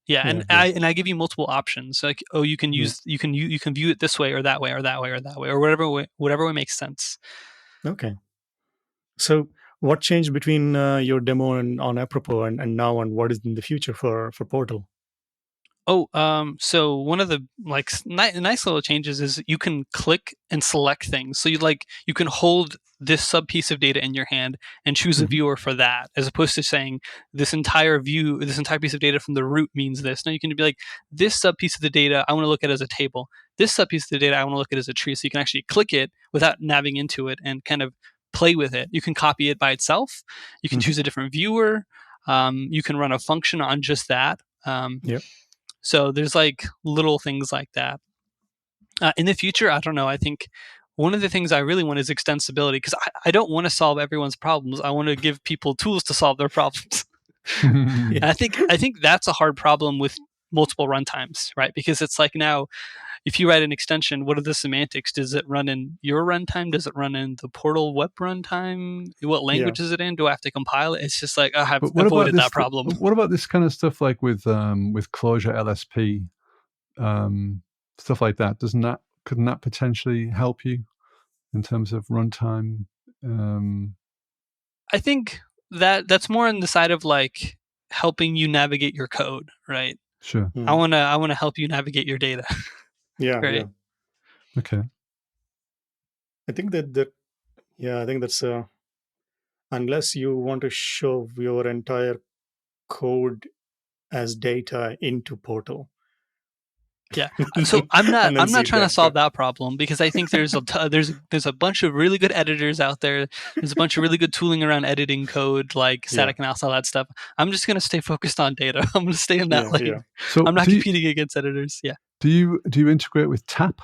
And I give you multiple options, like, oh, you can use you can view it this way or that way or that way or that way or whatever way makes sense. Okay. So what changed between your demo on Apropos and now, and what is in the future for Portal? So one of the like nice little changes is you can click and select things. So you can hold this sub piece of data in your hand and choose a viewer for that, as opposed to saying this entire piece of data from the root means this. Now you can be like, this sub piece of the data I want to look at as a table. This sub piece of the data I want to look at as a tree. So you can actually click it without nabbing into it and kind of play with it. You can copy it by itself. You can choose a different viewer. You can run a function on just that. So there's like little things like that. In the future, I don't know. I think one of the things I really want is extensibility, because I don't want to solve everyone's problems. I want to give people tools to solve their problems. I think that's a hard problem with multiple runtimes, right? Because it's like, now, if you write an extension, what are the semantics? Does it run in your runtime? Does it run in the Portal web runtime? What language is it in? Do I have to compile it? It's just like, I have avoided that problem. What about this kind of stuff, like with Clojure LSP, stuff like that? Couldn't that potentially help you in terms of runtime? I think that's more on the side of like helping you navigate your code, right? Sure. I wanna help you navigate your data. Right. Okay. I think that's unless you want to shove your entire code as data into Portal. Yeah. So I'm not trying to solve that problem, because I think there's a bunch of really good editors out there. There's a bunch of really good tooling around editing code, like static analysis, all that stuff. I'm just going to stay focused on data. I'm going to stay in that lane. So I'm not competing against editors. Yeah. Do you integrate with TAP?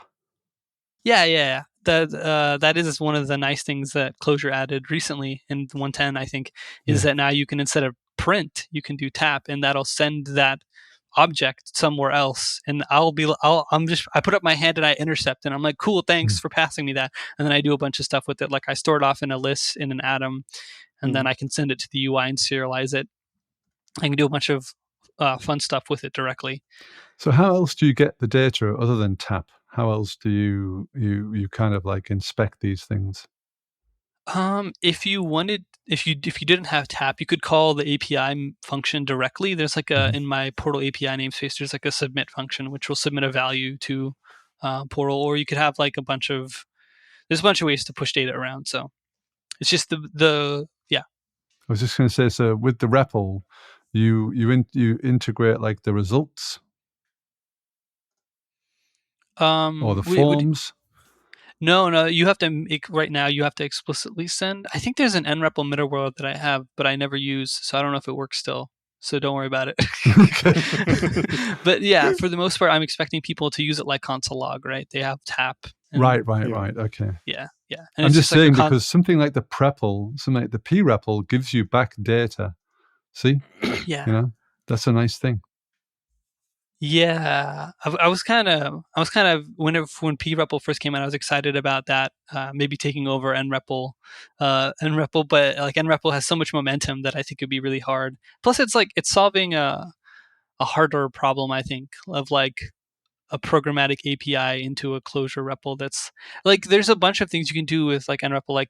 Yeah. That is one of the nice things that Clojure added recently in 1.10, I think, is that now you can, instead of print, you can do tap, and that'll send that object somewhere else, and I put up my hand and I intercept, and I'm like, cool, thanks for passing me that, and then I do a bunch of stuff with it. Like I store it off in a list in an atom, and then I can send it to the UI and serialize it. I can do a bunch of fun stuff with it directly. So how else do you get the data other than tap? How else do you kind of like inspect these things? If you didn't have tap, you could call the API function directly. There's like in my Portal API namespace, there's like a submit function which will submit a value to Portal, or you could have like there's a bunch of ways to push data around. So it's just yeah. I was just going to say, so with the REPL, you integrate like the results or the forms. No, you have to right now. You have to explicitly send. I think there's an nREPL middleware that I have, but I never use, so I don't know if it works still. So don't worry about it. But yeah, for the most part, I'm expecting people to use it like console log, right? They have tap. Right. Okay. Yeah. And I'm just saying like because something like the PREPL, something like the PREPL gives you back data. See? Yeah. That's a nice thing. Yeah, I was kind of when PREPL first came out, I was excited about that, maybe taking over nREPL, but like nREPL has so much momentum that I think it'd be really hard. Plus, it's solving a harder problem, I think, of like a programmatic API into a Clojure REPL. That's like there's a bunch of things you can do with like nREPL,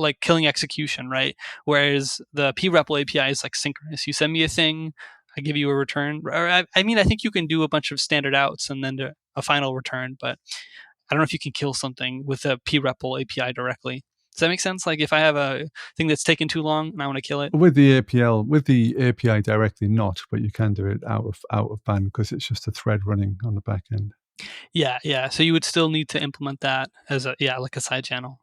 like killing execution, right? Whereas the PREPL API is like synchronous. You send me a thing, I give you a return. I think you can do a bunch of standard outs and then a final return, but I don't know if you can kill something with a PREPL API directly. Does that make sense? Like if I have a thing that's taken too long and I want to kill it with the API directly, not, but you can do it out of band because it's just a thread running on the back end. Yeah. So you would still need to implement that as like a side channel.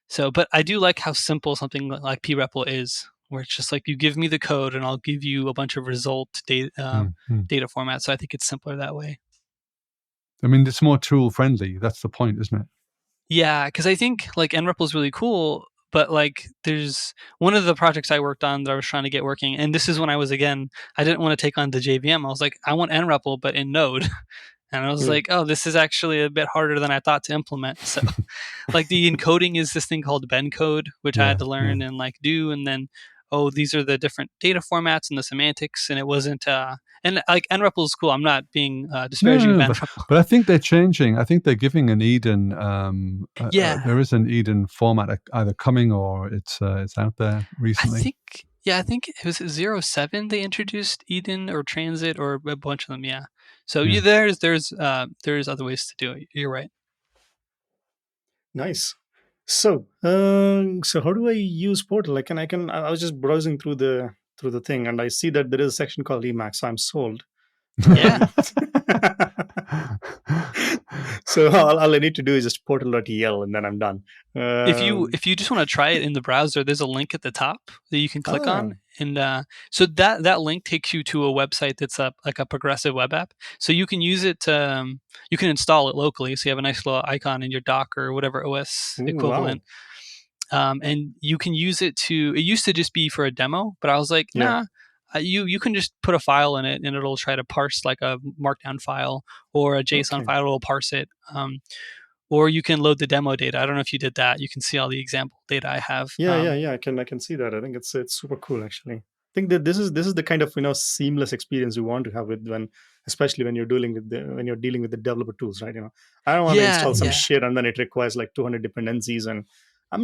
So, but I do like how simple something like PREPL is, where it's just like you give me the code and I'll give you a bunch of result data formats. So I think it's simpler that way. I mean, it's more tool friendly. That's the point, isn't it? Yeah, because I think like nREPL is really cool, but like there's one of the projects I worked on that I was trying to get working, and this is when I didn't want to take on the JVM. I was like, I want nREPL, but in Node. And I was like, oh, this is actually a bit harder than I thought to implement. So like the encoding is this thing called Ben code, which I had to learn and like do. And then, these are the different data formats and the semantics. And it wasn't, and like nREPL is cool. I'm not being disparaging of nREPL. But I think they're changing. I think they're giving an Eden. There is an Eden format either coming or it's out there recently. I think it was 07 they introduced Eden or Transit or a bunch of them. Yeah. So there's other ways to do it. You're right. Nice. So how do I use Portal? I was just browsing through the thing and I see that there is a section called Emacs. So I'm sold. Yeah. So all I need to do is just portal.el and then I'm done. If you just want to try it in the browser, there's a link at the top that you can click on, and so that link takes you to a website that's like a progressive web app. So you can use it. You can install it locally, so you have a nice little icon in your Docker or whatever OS equivalent. Wow. And you can use it to. It used to just be for a demo, but I was like, nah. You can just put a file in it and it'll try to parse like a markdown file or a JSON file. It'll parse it. Or you can load the demo data. I don't know if you did that. You can see all the example data I have. Yeah. I can see that. I think it's super cool actually. I think that this is the kind of seamless experience you want to have especially when you're dealing with the developer tools, right? I don't want to install some shit and then it requires like 200 dependencies and I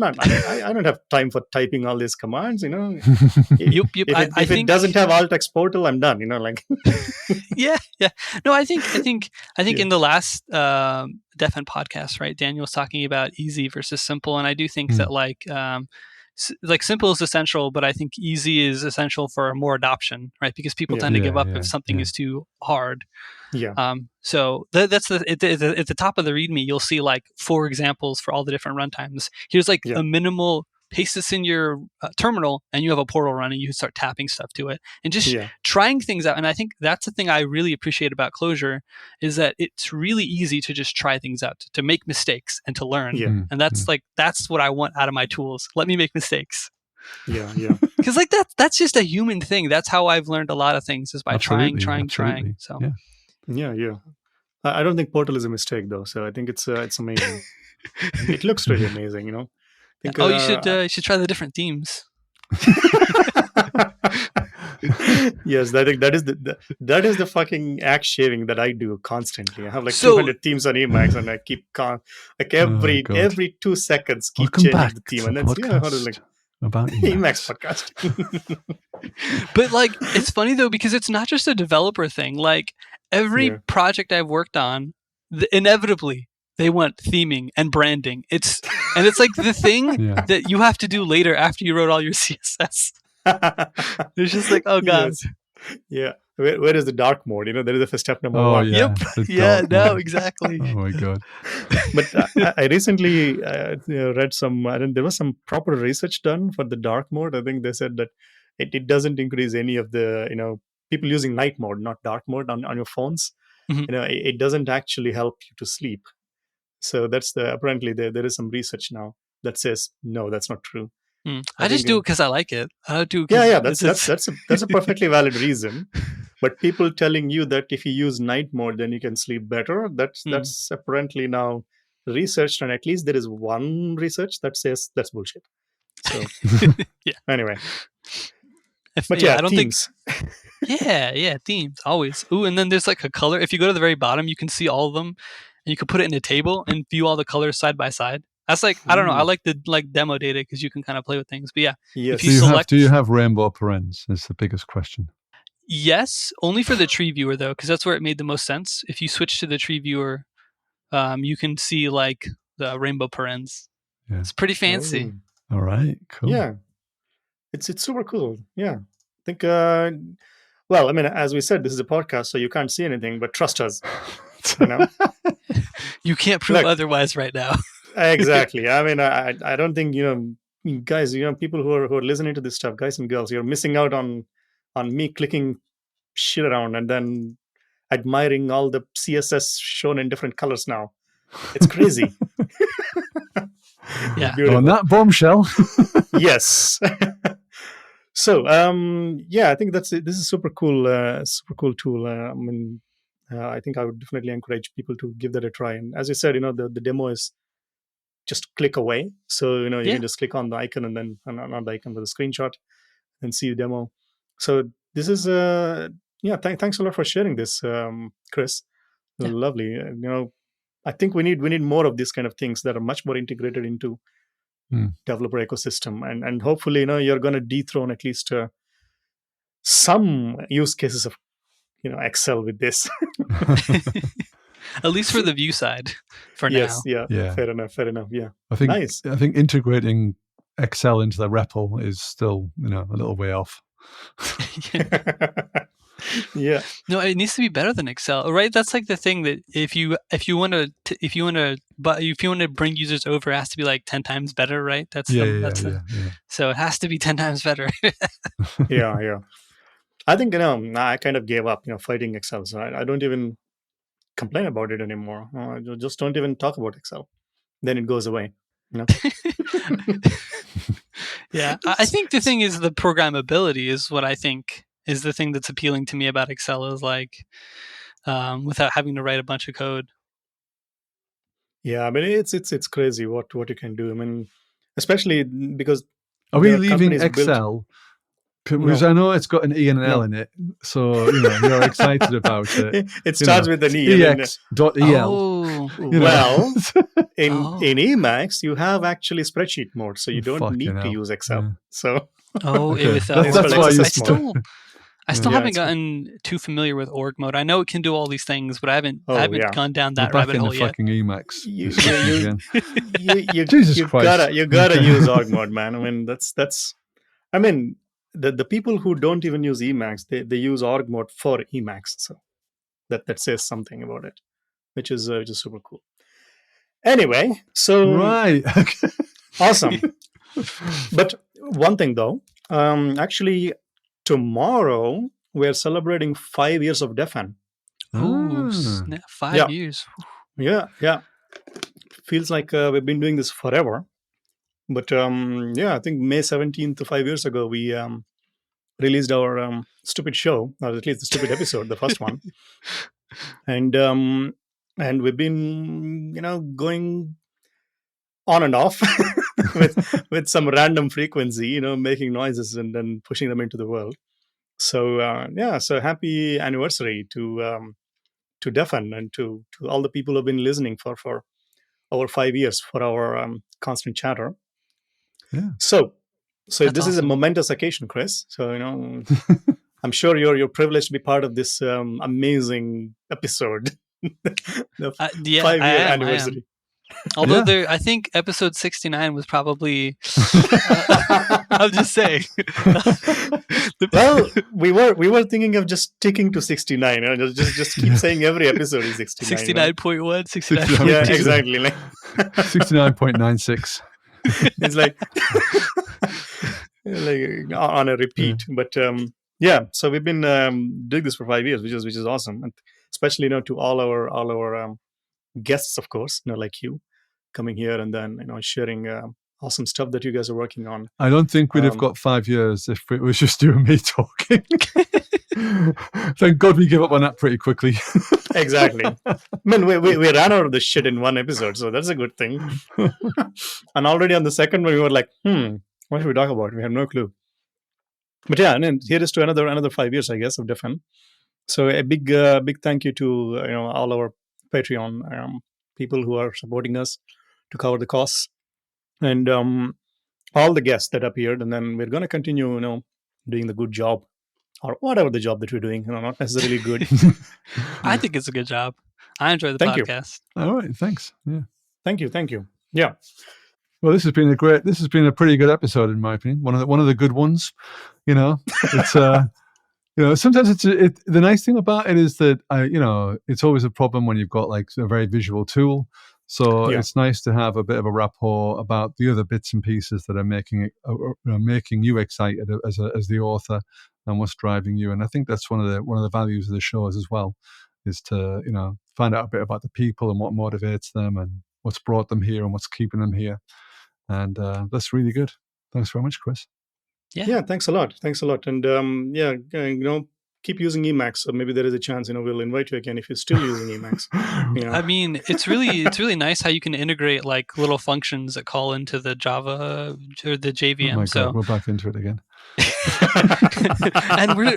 don't have time for typing all these commands, If it doesn't have alt text portal, I'm done, like. Yeah. No, I think in the last Defen podcast, right, Daniel was talking about easy versus simple, and I do think that like simple is essential, but I think easy is essential for more adoption, right? Because people tend to give up if something is too hard. Yeah. So that's at the top of the README, you'll see like 4 examples for all the different runtimes. Here's like a minimal. Paste this in your terminal, and you have a portal running. You can start tapping stuff to it and just trying things out. And I think that's the thing I really appreciate about Clojure is that it's really easy to just try things out, to make mistakes and to learn. Yeah. And that's what I want out of my tools. Let me make mistakes. Yeah. Because like that's just a human thing. That's how I've learned a lot of things is by trying. So yeah. I don't think Portal is a mistake though. So I think it's amazing. It looks really amazing, think, you should try the different themes. Yes, I think that is the fucking axe shaving that I do constantly. I have like So- 200 themes on Emacs, and I keep like every God. every 2 seconds keep Welcome changing back the theme, to and the then how to podcast about Emacs Emacs. podcast. But like, it's funny though, because it's not just a developer thing. Like every Yeah. project I've worked on, inevitably they want theming and branding. It's like the thing Yeah. that you have to do later after you wrote all your CSS. It's just like, oh god. Yes. Yeah. Where is the dark mode? There is a step number Oh, one. yeah. Yep. the Yeah. dark No. mode. Exactly. Oh, my God. But I recently read some. There was some proper research done for the dark mode. I think they said that it doesn't increase any of the people using night mode, not dark mode on your phones. Mhm. It doesn't actually help you to sleep. So that's apparently there is some research now that says no, that's not true. I just do it because I like it. I don't do it. Yeah. That's a perfectly valid reason. But people telling you that if you use night mode, then you can sleep better. That's apparently now researched, and at least there is one research that says that's bullshit. So Yeah. Anyway, But but I don't think. themes. Yeah, themes always. Ooh, and then there's like a color. If you go to the very bottom, you can see all of them, and you can put it in a table and view all the colors side by side. That's like, I don't know. I like the demo data because you can kind of play with things. But yeah, Yes. if you select, Do you have rainbow parens? Is the biggest question. yes, only for the tree viewer though, because that's where it made the most sense. If you switch to the tree viewer, you can see like the rainbow parens. Yeah. It's pretty fancy. Oh, All right, cool. yeah, it's super cool. Yeah, I think. Well, I mean, as we said, this is a podcast, so you can't see anything, but trust us. You can't prove Look. otherwise right now. Exactly. I mean, I don't think guys, people who are listening to this stuff, guys and girls, you're missing out on me clicking shit around and then admiring all the CSS shown in different colors now. It's crazy. Yeah. Beautiful. On that bombshell. Yes. So I think this is super cool tool. I mean, I think I would definitely encourage people to give that a try. And as you said, the demo is just click away. So you Yeah. can just click on the icon and then on the icon with a screenshot and see the demo. So this is thanks a lot for sharing this, Chris. Yeah. Lovely. I think we need more of these kind of things that are much more integrated into developer ecosystem, and hopefully you're going to dethrone at least some use cases of Excel with this. At least for the view side for Yes, now. Yeah. Fair enough. Yeah. I think Nice. I think integrating Excel into the REPL is still a little way off. Yeah. No, it needs to be better than Excel, right? That's like the thing that if you want to bring users over, it has to be like 10 times better, right? So it has to be 10 times better. Yeah. I think I kind of gave up fighting Excel, so I don't even complain about it anymore. I just don't even talk about Excel. Then it goes away. Yeah, I think the thing is the programmability is what I think is the thing that's appealing to me about Excel, is like without having to write a bunch of code. Yeah, I mean it's crazy what you can do. I mean, especially because are we there are leaving companies built- Excel? Because I know it's got an E and an L in it, so you're excited about it. It starts with an E. ex.el. Oh, Well, in Oh. Emacs you have actually spreadsheet mode, so you don't Fucking need to hell. use Excel. Yeah. So Okay. with That's called why you access mode. I still Yeah, haven't it's- gotten too familiar with org mode. I know it can do all these things, but I haven't Oh, yeah. gone down We're that back rabbit in the hole yet. fucking Emacs You- discussion you- again. you Jesus Christ. you gotta use org mode, man. I mean that's I mean the people who don't even use Emacs, they use org mode for Emacs. So that says something about it, which is super cool. Anyway, so Right. awesome. But one thing though, actually tomorrow we're celebrating 5 years of DefN. Ooh, 5 Yeah. years. Yeah. Feels like we've been doing this forever. But I think May 17th, 5 years ago, we released our stupid show, or at least the stupid episode, the first one. And we've been, going on and off with some random frequency, making noises and then pushing them into the world. So so happy anniversary to Defin and to all the people who've been listening for over 5 years for our constant chatter. Yeah. So That's this is a awesome. momentous occasion, Chris. So I'm sure you're privileged to be part of this amazing episode, the Yeah, 5-year I am. anniversary. Although Yeah. I think episode 69 was probably. I'm just saying. Well, we were thinking of just sticking to 69. Just keep saying every episode is 69. 69.1, 69. Yeah, 69.2. exactly. Like 69.96. it's like on a repeat. But so we've been doing this for 5 years, which is awesome, and especially to all our guests, of course, like you coming here and then sharing awesome stuff that you guys are working on. I don't think we'd have got 5 years if it was just you and me talking. Thank God we gave up on that pretty quickly. Exactly. I mean, we ran out of this shit in one episode, so that's a good thing. And already on the second one, we were like, what should we talk about? We have no clue. But yeah, and then here is to another 5 years, I guess, of Defin. So a big thank you to all our Patreon people who are supporting us to cover the costs, and all the guests that appeared. And then we're going to continue, doing the good job, or whatever the job that we're doing. Not necessarily good. I think it's a good job. I enjoy the Thank you. podcast. All right, thanks. Yeah. Thank you. Yeah. Well, this has been a pretty good episode in my opinion. One of the good ones. It's sometimes the nice thing about it is that it's always a problem when you've got like a very visual tool. So it's nice to have a bit of a rapport about the other bits and pieces that are making you excited as the author and what's driving you. And I think that's one of the values of the shows as well, is to find out a bit about the people and what motivates them and what's brought them here and what's keeping them here. And that's really good. Thanks very much, Chris. Yeah, thanks a lot. And keep using Emacs. So maybe there is a chance, we'll invite you again if you're still using Emacs. I mean, it's really nice how you can integrate like little functions that call into the Java or the JVM. Oh my God, we're back into it again.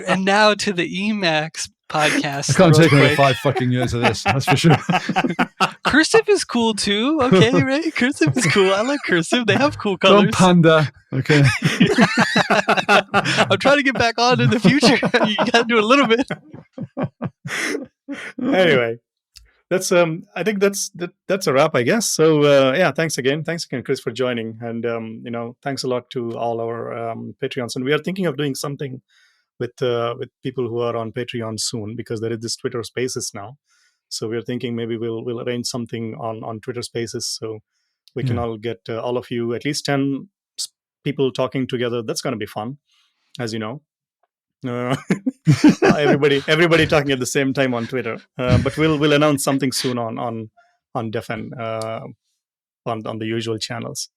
and now to the Emacs podcast. I can't take another 5 fucking years of this. That's for sure. Cursive is cool too. Okay, right? Cursive is cool. I like cursive. They have cool colors. Don't panda. Okay. I'm trying to get back on in the future. You got to do a little bit. Anyway, that's I think that's a wrap, I guess. So thanks again, Chris, for joining, and thanks a lot to all our Patreons. And we are thinking of doing something with people who are on Patreon soon, because there is this Twitter Spaces now. So we're thinking maybe we'll arrange something on Twitter Spaces, so we can all get all of you, at least 10 people talking together. That's going to be fun, as you know. Everybody talking at the same time on Twitter. But we'll announce something soon on Defin on the usual channels.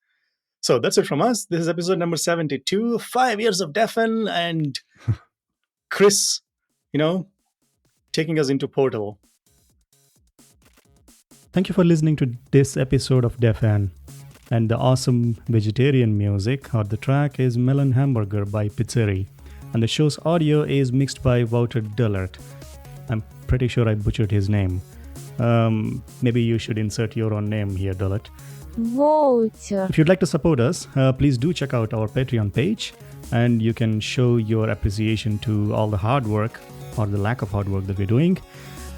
So that's it from us. This is episode number 72, 5 years of Defin, and Chris, taking us into Portal. Thank you for listening to this episode of Defin. And the awesome vegetarian music, or the track, is Melon Hamburger by Pizzeri. And the show's audio is mixed by Wouter Dullert. I'm pretty sure I butchered his name. Maybe you should insert your own name here, Dullert. Wouter. If you'd like to support us, please do check out our Patreon page, and you can show your appreciation to all the hard work, or the lack of hard work, that we're doing.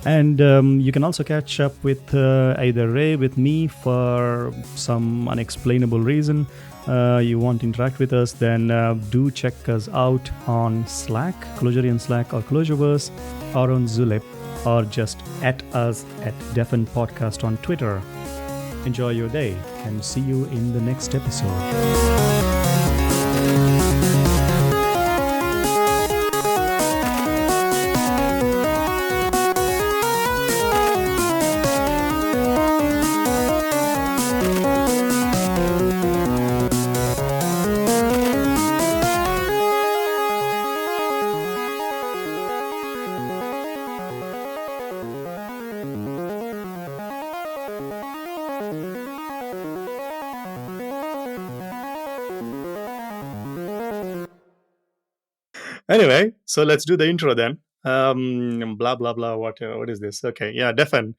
And you can also catch up with either Ray, with me, for some unexplainable reason. You want to interact with us, then do check us out on Slack, Clojurian Slack, or Clojureverse, or on Zulip, or just at us at Defin Podcast on Twitter. Enjoy your day, and see you in the next episode. Anyway, so let's do the intro then. Blah blah blah. What is this? Okay, yeah, Defin.